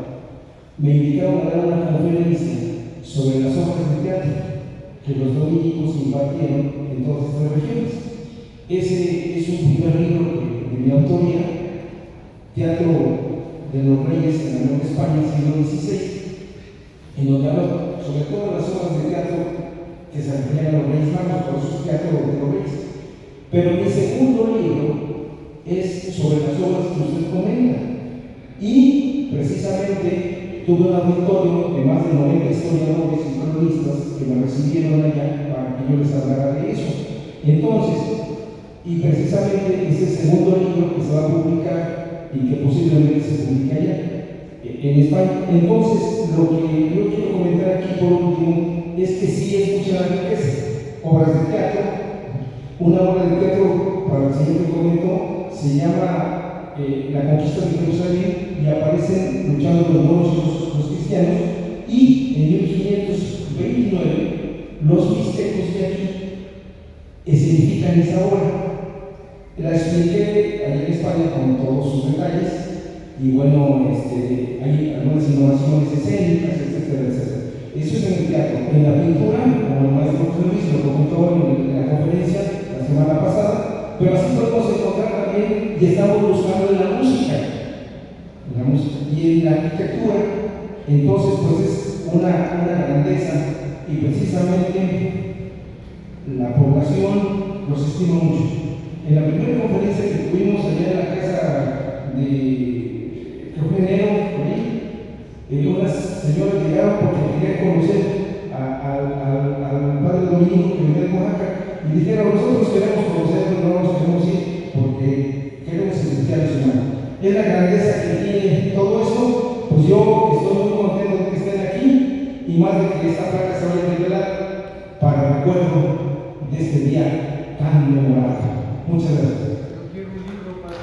me invitaron a dar una conferencia sobre las obras de teatro que los dominicos impartieron en todas estas regiones. Ese es un primer libro de mi autoría, Teatro de los Reyes en la Nueva España, siglo XVI, en donde hablo sobre todas las obras de teatro que se referían a los Reyes Magos, por eso es Teatro de los Reyes. Pero mi segundo libro es sobre las obras que usted comenta. Y precisamente tuve un auditorio de más de 90 historiadores y cronistas que me recibieron allá para que yo les hablara de eso. Entonces, y precisamente ese segundo libro que se va a publicar y que posiblemente se publique allá en España. Entonces, lo que yo quiero comentar aquí por último es que sí es mucha riqueza. Obras de teatro. Una obra de teatro, para el señor que comentó, se llama La Conquista de Jerusalén, y aparecen luchando los moros y los cristianos. Y en 1529 los mixtecos de aquí escenifican esa obra. La expliqué allá en España con todos sus detalles, y bueno, hay algunas innovaciones escénicas, etcétera, etcétera. Eso es en el teatro. En la pintura, como el maestro José Luis lo comentó en la conferencia la semana pasada, pero así podemos encontrar también, y estamos buscando en la música, y en la arquitectura. Entonces, pues es una grandeza, y precisamente la población los estima mucho. En la primera conferencia que tuvimos allá en la casa de enero, unas señoras llegaron porque querían conocer al padre Dominico que venía de Oaxaca, y dijeron: nosotros queremos conocerlo, no nos queremos ir porque queremos sentir a su mano. Es la grandeza que tiene todo eso. Pues yo estoy muy contento de que estén aquí, y más de que esta placa se vaya a revelar para recuerdo de este día tan memorable. Muchas gracias. Quiero un libro para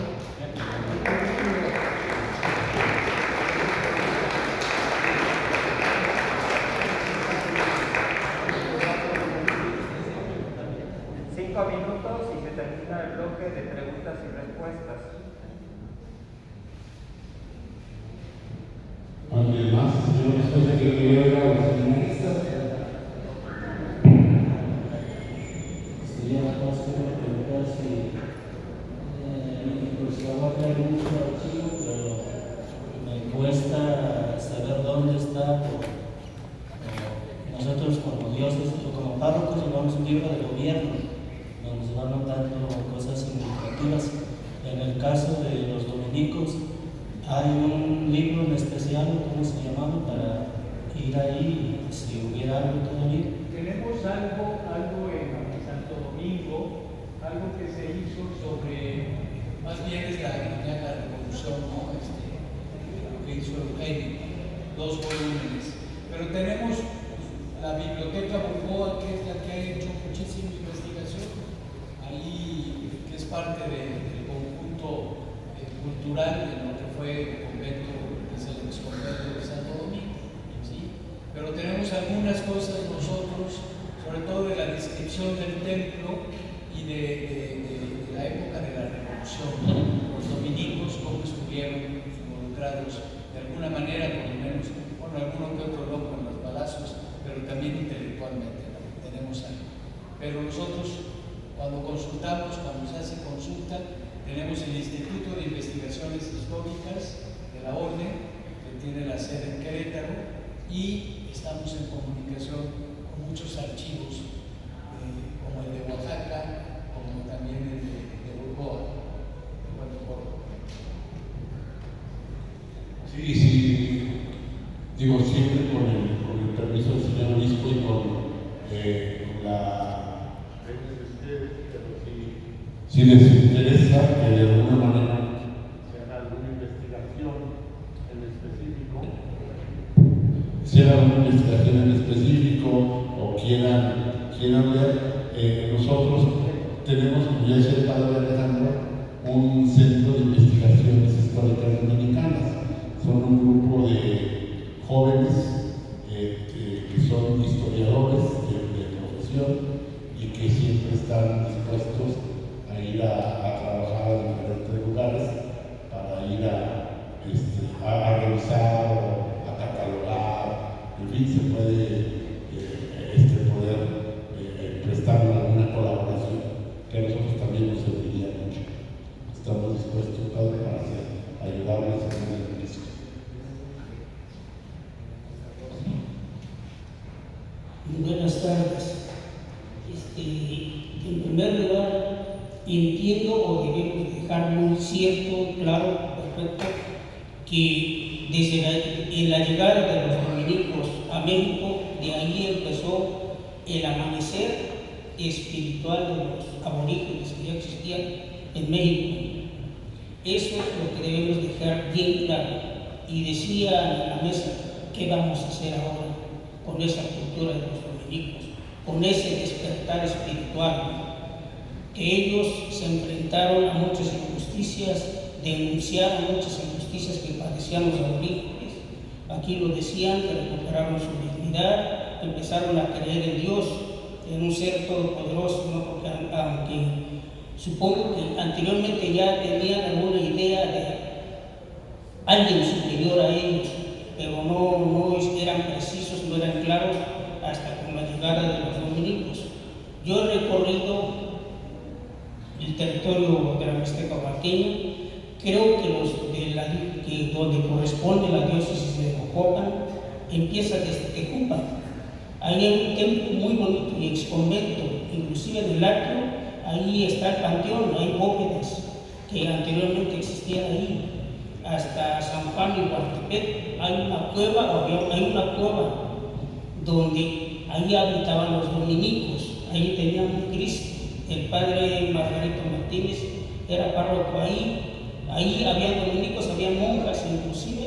bloque de preguntas y respuestas. ¿Alguien más? Yo después de que quería ver a los seminaristas. Sería más fácil preguntar si pues va a crear mucho archivo, pero me cuesta saber dónde está. Nosotros como dioses o como párrocos llevamos un libro de gobierno donde se van notando cosas significativas. En el caso de los dominicos hay un libro en especial, ¿cómo se llamaba? Para ir ahí, si hubiera algo todavía. Tenemos algo en Santo Domingo, algo que se hizo sobre, más bien es la revolución, ¿no? Lo que hizo Eugenio, 2 volúmenes. Pero tenemos la Biblioteca Burboa, que es la que ha hecho muchísima investigación, ahí, que es parte del conjunto cultural de lo que fue el convento, que es el exconvento de Santo Domingo, ¿sí? Pero tenemos algunas cosas nosotros, sobre todo de la descripción del templo y de la época de la Revolución, los dominicos, cómo estuvieron involucrados de alguna manera, por lo menos, con alguno que otro loco en los palazos, pero también intelectualmente, ¿no? Tenemos algo. Pero nosotros, cuando consultamos, cuando se hace consulta, tenemos el Instituto de Investigaciones Históricas de la Orden, que tiene la sede en Querétaro, y estamos en comunicación con muchos archivos, como el de Oaxaca, como también el de Burboa. Sí, digo siempre con el permiso del señor obispo y con la... Si les interesa que de alguna manera se haga alguna investigación en específico, o quieran ver, nosotros tenemos, como ya decía el padre Alejandro, un centro de investigaciones históricas dominicanas. Son un grupo de jóvenes que son historiadores de profesión y que siempre están dispuestos a ir a trabajar a diferentes lugares para ir a revisar o a catalogar. En fin, se puede poder prestar alguna colaboración que a nosotros también nos serviría mucho. Estamos dispuestos, padre, para ayudarles en el ministro. Buenas tardes. En primer lugar, entiendo o debemos dejar muy cierto, claro, perfecto, que desde la llegada de los dominicos a México, de ahí empezó el amanecer espiritual de los aborígenes que ya existían en México. Eso es lo que debemos dejar bien claro. Y decía en la mesa, ¿qué vamos a hacer ahora con esa cultura de los dominicos, con ese despertar espiritual? Que ellos se enfrentaron a muchas injusticias, denunciaron muchas injusticias que padecían los aborígenes. Aquí lo decían, que recuperaron su dignidad, empezaron a creer en Dios, en un ser todopoderoso, ¿no? Porque aunque supongo que anteriormente ya tenían alguna idea de alguien superior a ellos, pero no eran precisos, no eran claros hasta con la llegada de los dominicos. Yo he recorrido el territorio de la Mixteca oaxaqueña, creo que donde corresponde la diócesis de Ocopan empieza desde Tecupa. Ahí hay un templo muy bonito y exconvento, inclusive en el atrio, ahí está el panteón, hay bóvedas que anteriormente existían ahí. Hasta San Juan y Huartepec hay una cueva donde ahí habitaban los dominicos, ahí tenían un Cristo. El padre Margarito Martínez era párroco ahí había dominicos, había monjas inclusive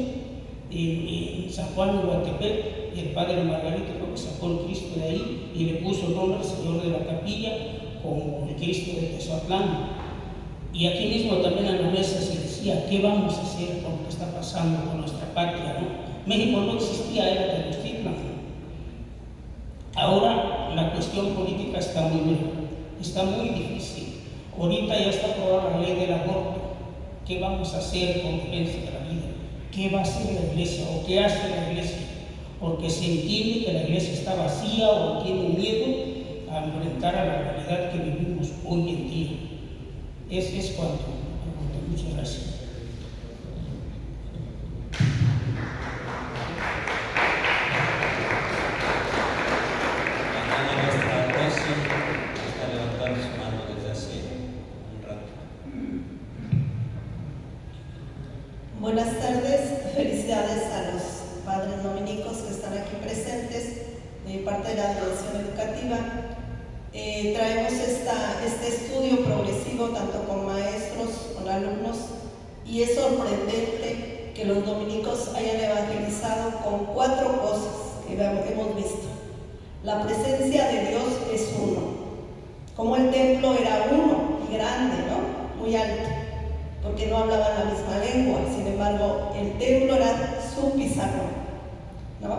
en San Juan y Huartepec, y el padre Margarito creo que sacó el Cristo de ahí y le puso el nombre al Señor de la Capilla con el Cristo de Tezoatlán. Y aquí mismo también en la mesa se decía, ¿qué vamos a hacer con lo que está pasando con nuestra patria, ¿no? México no existía, era Tenochtitlan. Ahora la cuestión política está muy difícil. Ahorita ya está aprobada la ley del aborto. ¿Qué vamos a hacer con defensa de la vida? ¿Qué va a hacer la iglesia o qué hace la iglesia? Porque se entiende que la iglesia está vacía o tiene miedo a enfrentar a la realidad que vivimos hoy en día. Es cuanto. Muchas gracias. Buenas tardes, felicidades a los padres dominicos que están aquí presentes de parte de la Dirección Educativa. Traemos este estudio progresivo tanto con maestros, con alumnos, y es sorprendente que los dominicos hayan evangelizado con 4 cosas que hemos visto. La presencia de Dios es uno, como el templo era uno y grande, ¿no? Muy alto, porque no hablaban la misma lengua, sin embargo, el templo era su pizarrón, ¿no?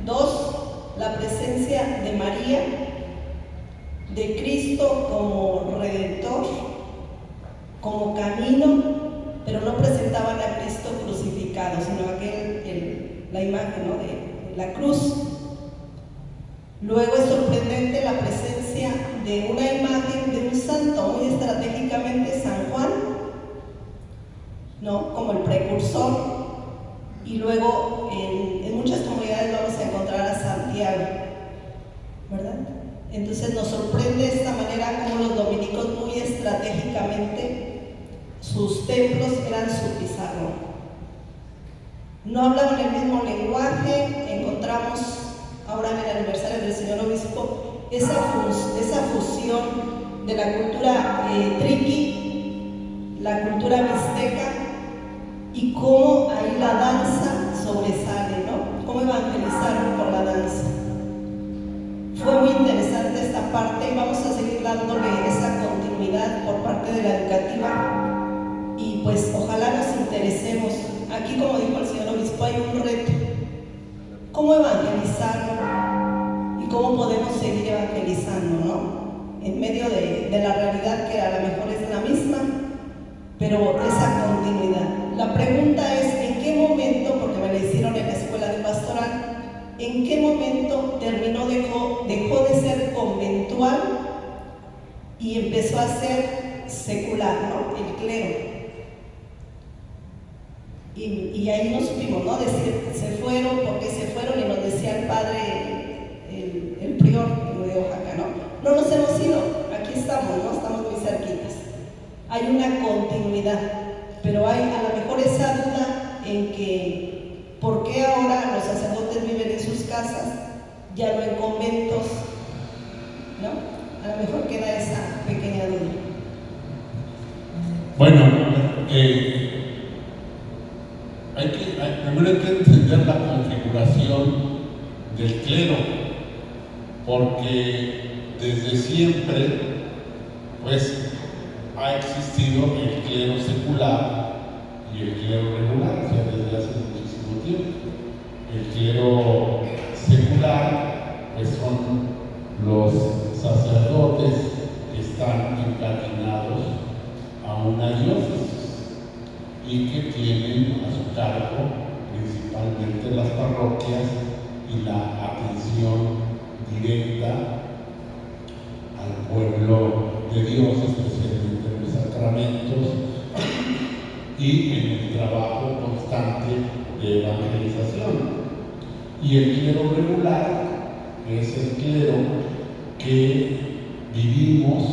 2, la presencia de María, de Cristo como Redentor, como camino, pero no presentaban a Cristo crucificado, sino la imagen, ¿no?, de la cruz. Luego es sorprendente la presencia de una imagen de un santo, muy estratégicamente San Juan, ¿no?, como el precursor, y luego en muchas comunidades vamos a encontrar a Santiago, ¿verdad? Entonces nos sorprende de esta manera como los dominicos muy estratégicamente sus templos eran su pizarrón. No hablaban el mismo lenguaje. Encontramos ahora en el aniversario del señor obispo esa fusión de la cultura triqui, la cultura mixteca, y cómo ahí la danza sobresale, ¿no? Cómo evangelizaron con la danza. Fue muy interesante esta parte y vamos a seguir dándole esa continuidad por parte de la educativa, y pues ojalá nos interesemos. Aquí, como dijo el señor obispo, hay un reto: cómo evangelizar y cómo podemos seguir evangelizando, ¿no?, en medio de la realidad que a lo mejor es la misma, pero esa continuidad. La pregunta es: ¿en qué momento, porque me la hicieron en la escuela de pastoral, en qué momento dejó de ser conventual y empezó a ser secular, ¿no?, el clero? Y ahí no supimos, ¿no?, decir, se fueron, ¿por qué se fueron? Y nos decía el padre, el prior de Oaxaca, ¿no? No nos hemos ido, aquí estamos, ¿no?, estamos muy cerquitas. Hay una continuidad, pero hay a lo mejor esa duda en que ¿por qué ahora los sacerdotes viven en sus casas, ya no en conventos? ¿No? A lo mejor queda esa pequeña duda. Bueno, primero hay que entender la configuración del clero, porque desde siempre pues ha existido el clero secular y el clero regular, o sea, desde hace muchísimo tiempo. El clero secular pues son los sacerdotes que están incardinados a una diócesis y que tienen a su cargo principalmente las parroquias y la atención directa al pueblo de Dios, especialmente en los sacramentos y en el trabajo constante de evangelización. Y el clero regular es el clero que vivimos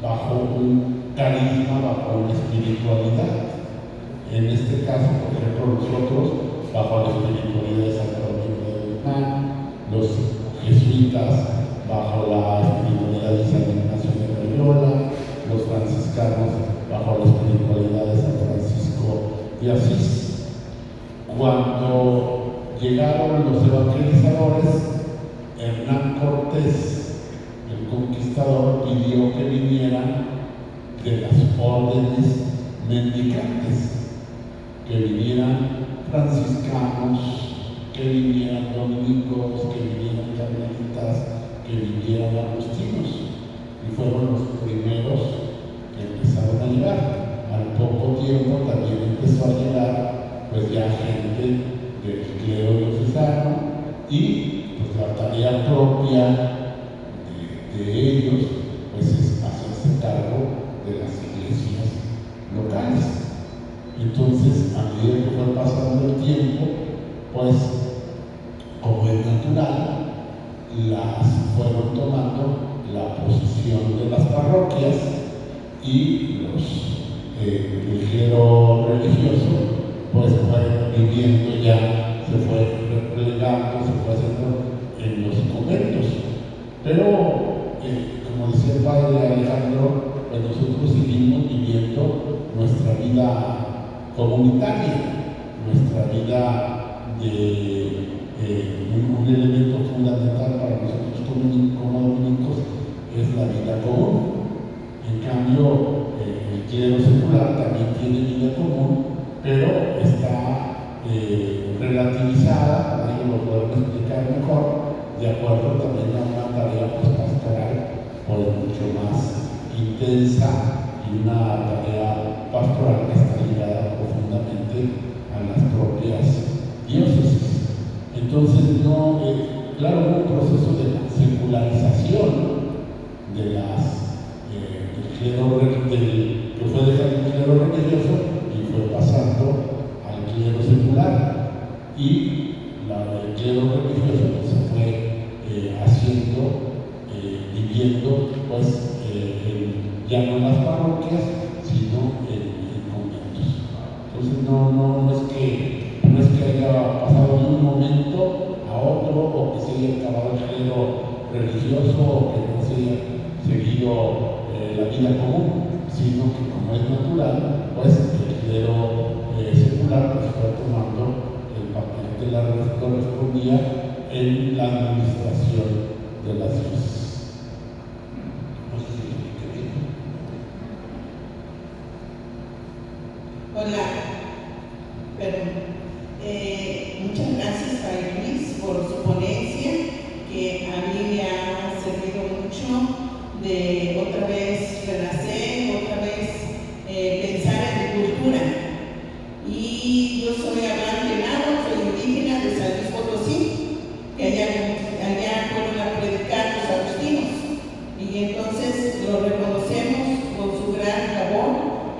bajo un carisma, bajo una espiritualidad. En este caso, por ejemplo, nosotros bajo la espiritualidad de San Jerónimo de Guzmán, los jesuitas bajo la espiritualidad de San Ignacio de Loyola, los franciscanos bajo la espiritualidad de San Francisco de Asís. Cuando llegaron los evangelizadores, Hernán Cortés, el conquistador, pidió que vinieran de las órdenes mendicantes, que vinieran franciscanos, que vinieran dominicos, que vinieran carmelitas, que vinieran agustinos, y fueron los primeros empezaron a llegar. Al poco tiempo también empezó a llegar pues ya gente del clero diocesano y pues la tarea propia de ellos pues es hacerse cargo de las iglesias locales. Entonces, a medida que fue pasando el tiempo, pues como es natural, las fueron tomando la posición de las parroquias y el clero religioso pues fue viviendo ya, se fue replegando, se fue haciendo en los conventos. Pero, como decía el padre Alejandro, pues nosotros seguimos viviendo nuestra vida comunitaria, nuestra vida de un elemento fundamental para nosotros como dominicos es la vida común. En cambio, el clero secular también tiene vida común, pero está relativizada, ahí lo podemos explicar mejor, de acuerdo también a una tarea pastoral pues mucho más intensa y una tarea pastoral que está ligada profundamente a las propias diócesis. Entonces, claro, hubo un proceso de secularización de del clero que fue dejando el clero religioso y fue pasando al clero secular, y el clero religioso pues, se fue viviendo pues ya no en las parroquias sino en conventos. Entonces no es que haya pasado de un momento a otro, o que se haya acabado el clero religioso, o que no se haya seguido la vida común, sino que como es natural, pues el clero secular pues fue tomando el papel que le correspondía en la administración de las diócesis. No sé si lo expliqué bien. Hola, perdón. Muchas gracias, Padre Luis, por su ponencia, que a mí me ha servido mucho de otra vez renacer, otra vez pensar en mi cultura. Y yo soy hablante nado, soy indígena de San Luis Potosí, que allá fueron a predicar los agustinos. Y entonces lo reconocemos por su gran labor.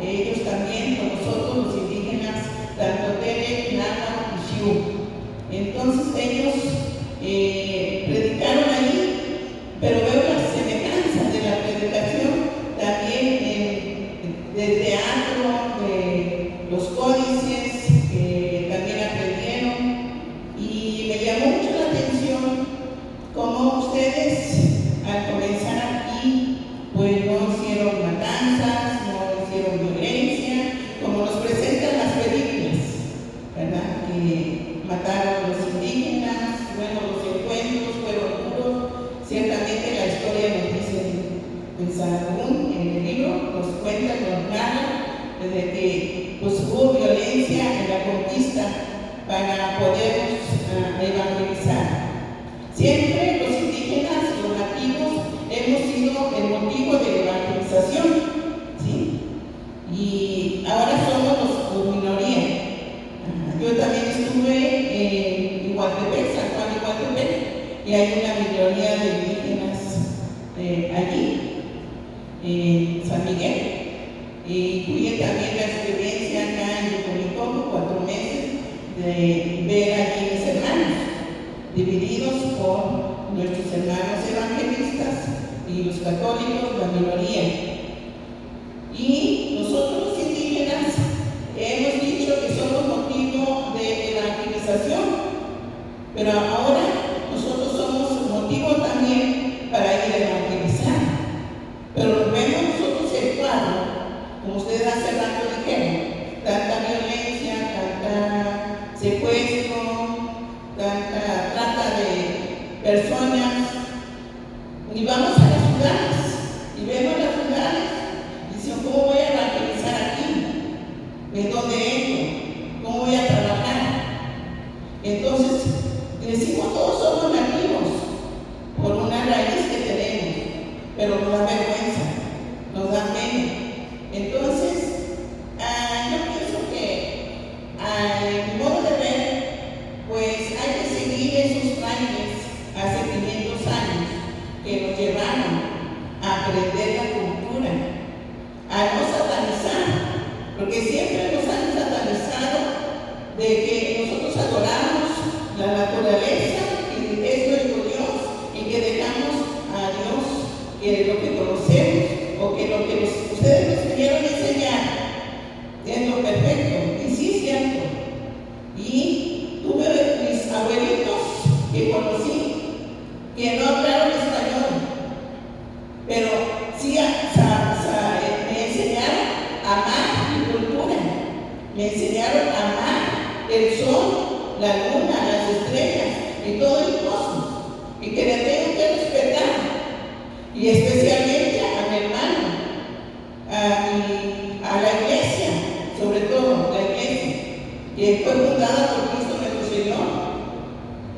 Ellos también, con nosotros los indígenas, tanto Tere, Nana y Xiu. Entonces ellos predicaron allí, pero veo la semejanza de la predicación también del teatro, de los códices que también aprendieron, y me llamó mucho la atención cómo ustedes al comenzar aquí pues no hicieron matanzas, no hicieron violencia, como nos presentan las películas, ¿verdad? Que mataron a los indígenas, bueno, los encuentros fueron duros. Ciertamente la historia nos dice en Sahagún, en el libro, nos cuenta, nos narra desde que pues, hubo violencia en la conquista para podernos evangelizar. Siempre los indígenas, los nativos, hemos sido el motivo de evangelización, ¿sí? Y ahora somos los minoría. Yo también estuve en Iguatepec, San Juan de Iguatepec, y hay una minoría de indígenas allí, en San Miguel. Y tuve también la experiencia acá en Yocomicoco, 4 meses, de ver allí mis hermanos, divididos por nuestros hermanos evangelistas y los católicos, la minoría. Y nosotros los indígenas hemos dicho que somos motivo de evangelización, pero ahora nosotros somos motivo también para ir a evangelizar. Pero nos vemos nosotros el cuadro, como ustedes hace rato dijeron, tanta violencia, tanta secuestro, tanta trata de personas, y vamos a las ciudades y vemos las ciudades y decimos, ¿cómo voy a evangelizar aquí? ¿De dónde entro? ¿Cómo voy a trabajar? Entonces decimos, todos somos nativos por una raíz que tenemos, pero nos da vergüenza, nos da pena. aprender la cultura, a no satanizar, porque siempre nos han satanizado de que nosotros adoramos la naturaleza y es nuestro Dios y que dejamos a Dios que lo que conocemos o que lo que ustedes nos vinieron a enseñar es lo perfecto. Y sí es cierto. Y tuve mis abuelitos que conocí que no hablaron español, pero sí me enseñaron a amar mi cultura, me enseñaron a amar el sol, la luna, las estrellas y todo el cosmos, y que le tengo que respetar, y especialmente a mi hermano, a la iglesia, sobre todo la iglesia, que fue fundada por Cristo nuestro Señor.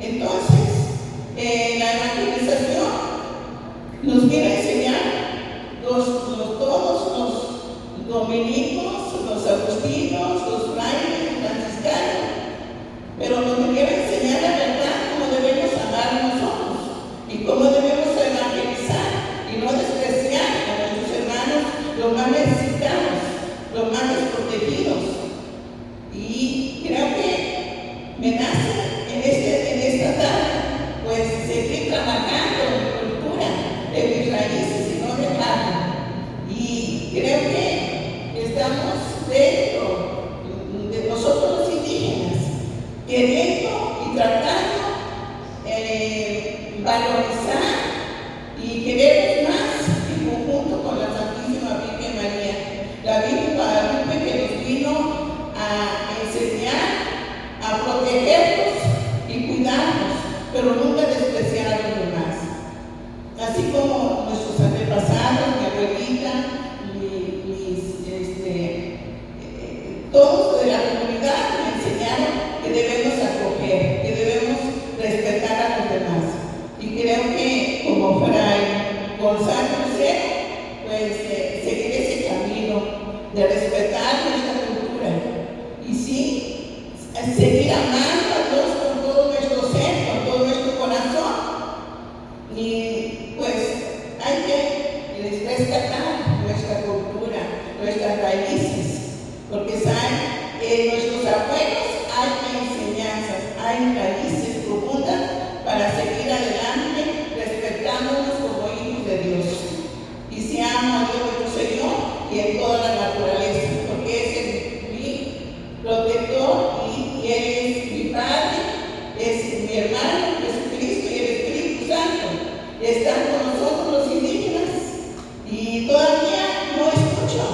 Entonces, la evangelización nos viene a enseñar todos los dominicos, los agustinos, los frailes, los franciscanos, pero nos viene a enseñar la verdad, cómo debemos amar a nosotros y cómo debemos evangelizar y no despreciar a nuestros hermanos, los más necesitados, los más desprotegidos. Y creo que me nace en esta tarde, pues seguir trabajando en mi cultura, en mis raíces y no dejarlo. Y creo que estamos dentro de nosotros los indígenas, queriendo y tratando valorizar y queremos más en conjunto con la Santísima Virgen María, la Virgen Guadalupe que nos vino a enseñar, a protegernos y cuidarnos, pero nunca despreciar a los demás. Así como nuestros antepasados, mi abuelita, todos de la comunidad me enseñaron que debemos acoger, que debemos respetar a los demás. Y creo que como Fray Gonzalo Lucero, pues seguir ese camino de respetar nuestra cultura y sí, seguir amando a Dios con todo nuestro ser, con todo nuestro corazón. Y pues hay que rescatar nuestra cultura, nuestras raíces, porque saben, en nuestros abuelos hay enseñanzas, hay raíces profundas para seguir adelante, respetándonos como hijos de Dios. Y si amo a Dios nuestro Señor y en toda la naturaleza, porque es mi protector y Él es mi Padre, es mi hermano Jesucristo y el Espíritu Santo. Están con nosotros los indígenas y todavía no escucho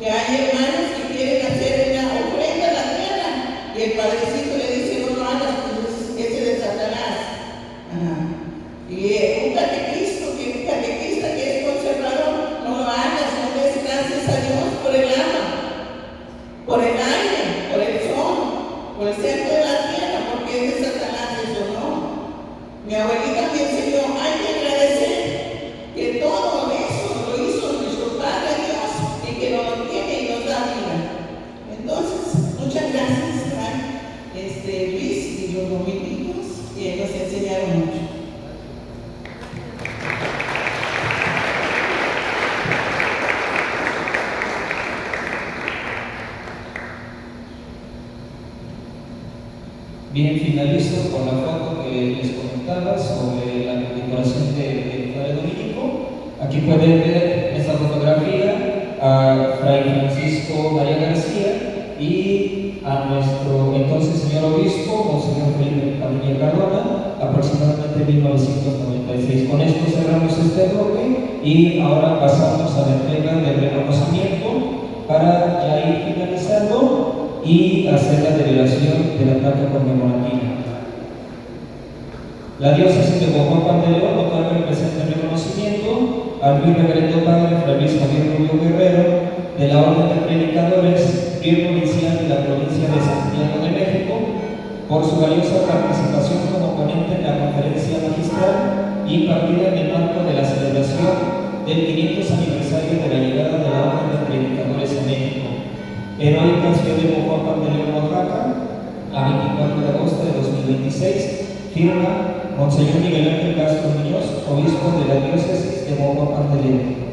que hay hermanos que quieren hacer una ofrenda a la tierra y el Padrecito le dice no lo hagas, pues ese de Satanás. Y un catequista que es conservador, no lo hagas, no des gracias a Dios por el agua, por el aire, por el sol, por el centro de la tierra, porque es de Satanás, eso no. Mi abuelita me enseñó, hay que agradecer que todo eso lo hizo nuestro Padre Dios y que nos lo tiene y nos da vida. Entonces, muchas gracias, Luis y los dominicos que nos enseñaron mucho. Bien, finalizo con la foto que les comentaba sobre la conmemoración del Padre Dominico. Aquí pueden ver esta fotografía a Fray Francisco María García y a nuestro entonces señor obispo, Monseñor Felipe Padilla Cardona, aproximadamente en 1996. Con esto cerramos este bloque y ahora pasamos a la entrega del reconocimiento para ya ir finalizando y hacer la revelación de la placa conmemorativa. La diócesis de Guajuapan de León otorga el presente reconocimiento al muy reverendo padre Fray Luis Javier Rubio Guerrero de la Orden de Predicadores, Pío Provincial de la provincia de Santiago de México, por su valiosa participación como ponente en la conferencia magistral impartida en el marco de la celebración del 500 aniversario de la llegada de la Orden de Predicadores a México. Heroica ciudad de Guajuapan de León, Oaxaca, a 24 de agosto de 2026, firma Monseñor Miguel Ángel Castro Muñoz, obispo de la diócesis de Mocopan de León.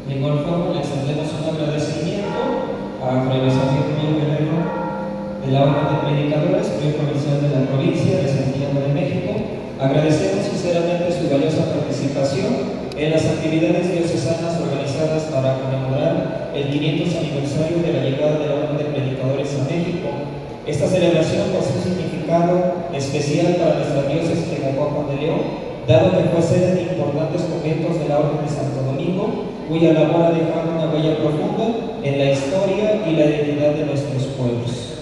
De igual forma, le extendemos un agradecimiento a Fray Sergio Guerrero de la Orden de Predicadores, Prior Provincial de la Provincia de Santiago de México. Agradecemos sinceramente su valiosa participación en las actividades diocesanas organizadas para conmemorar el 500 aniversario de la llegada de la Orden de Predicadores a México. Esta celebración posee un significado especial para nuestra diócesis de Mocopan de León, dado que fue sede de importantes conventos de la Orden de Santo Domingo, cuya labor ha dejado una huella profunda en la historia y la identidad de nuestros pueblos.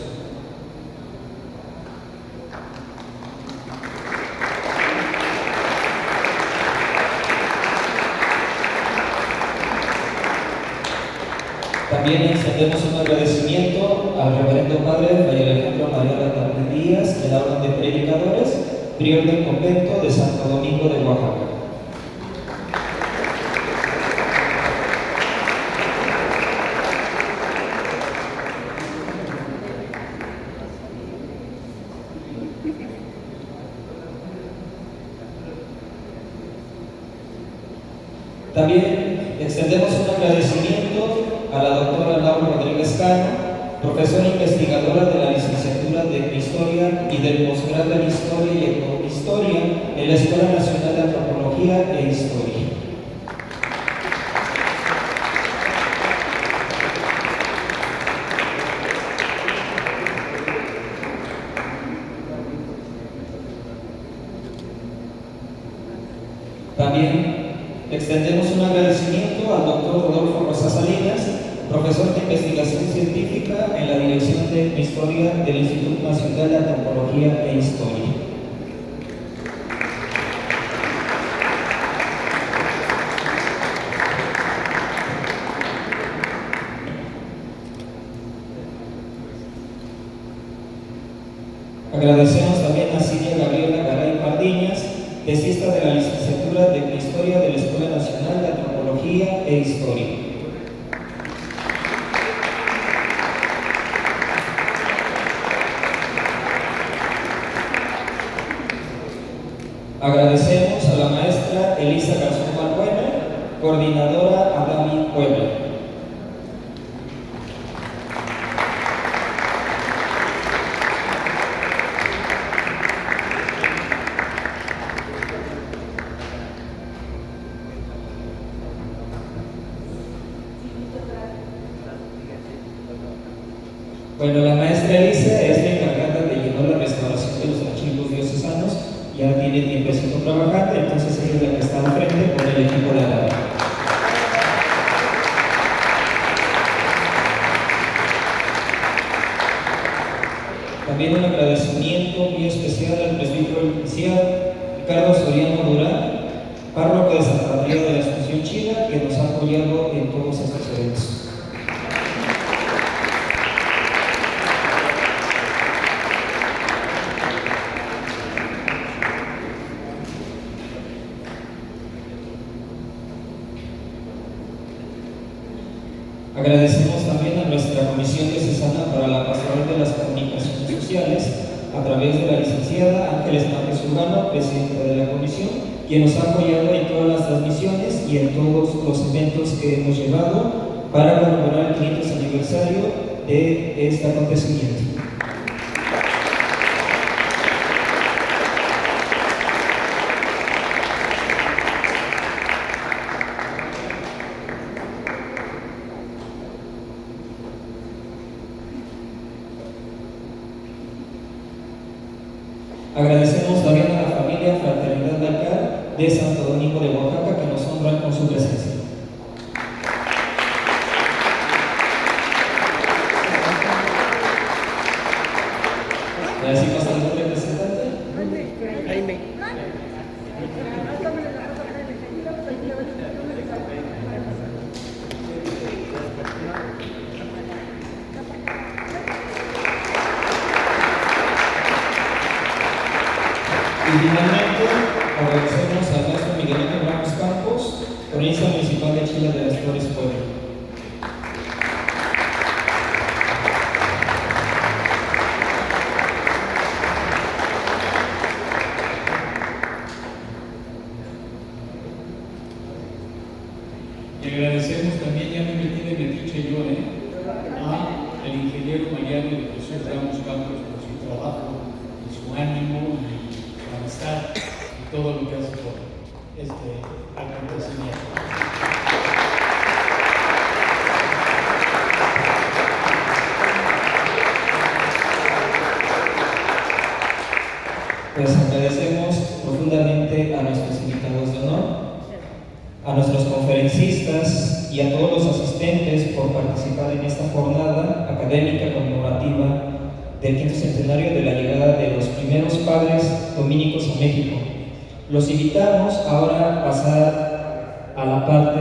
También extendemos un agradecimiento al reverendo padre Fray Alejandro María Hernández Díaz de la Orden de Predicadores, prior del convento de Santo Domingo de Oaxaca. También extendemos un agradecimiento a la doctora Laura Rodríguez Cano, profesora investigadora de la licenciatura de Historia y del posgrado en Historia y Ecohistoria en la Escuela Nacional de Antropología e Historia. También extendemos un agradecimiento al doctor Rodolfo Rosas Salinas, profesor de investigación científica en la Dirección de Historia del Instituto Nacional de Antropología e Historia. Agradecemos también a Silvia Gabriela Garay Pardiñas, tesista de la licenciatura de Historia de la Escuela Nacional de Antropología e Historia. Agradecemos a la maestra Elisa Garzón Balbuena, coordinadora Adami Puebla. Bueno, la maestra Elisa es la encargada de llevar la restauración de los archivos diocesanos, ya tiene tiempecito trabajando, entonces ella es la que está al frente con el equipo de la. También un agradecimiento muy especial al presbítero licenciado Ricardo Soriano Durán, párroco de Santa María de la Asunción Chila, que nos ha apoyado en todos estos eventos. Agradecemos también a nuestra Comisión Diocesana para la Pastoral de las Comunicaciones Sociales, a través de la licenciada Ángeles Márquez Urbano, presidenta de la comisión, quien nos ha apoyado en todas las transmisiones y en todos los eventos que hemos llevado para conmemorar el 500 aniversario de este acontecimiento. Agradecemos también a la familia Fraternidad Dakar de Santo Domingo de Oaxaca, que nos honran con su presencia. ¿Le decimos algún representante? Jaime. Y finalmente, agradecemos al maestro Miguelito Ramos Campos, Provincia Municipal de Chile de las Flores, Puebla. Y agradecemos también, ya me metí de metiche yo, al ingeniero Mariano de Jesús Ramos Campos por su trabajo, y su ánimo, y su amistad, y todo lo que hace por este acontecimiento. Pues agradecemos profundamente a nuestros invitados de honor, a nuestros conferencistas y a todos los asistentes por participar en esta jornada académica conmemorativa del 500 centenario de la llegada de los primeros padres dominicos a México. Los invitamos ahora a pasar a la parte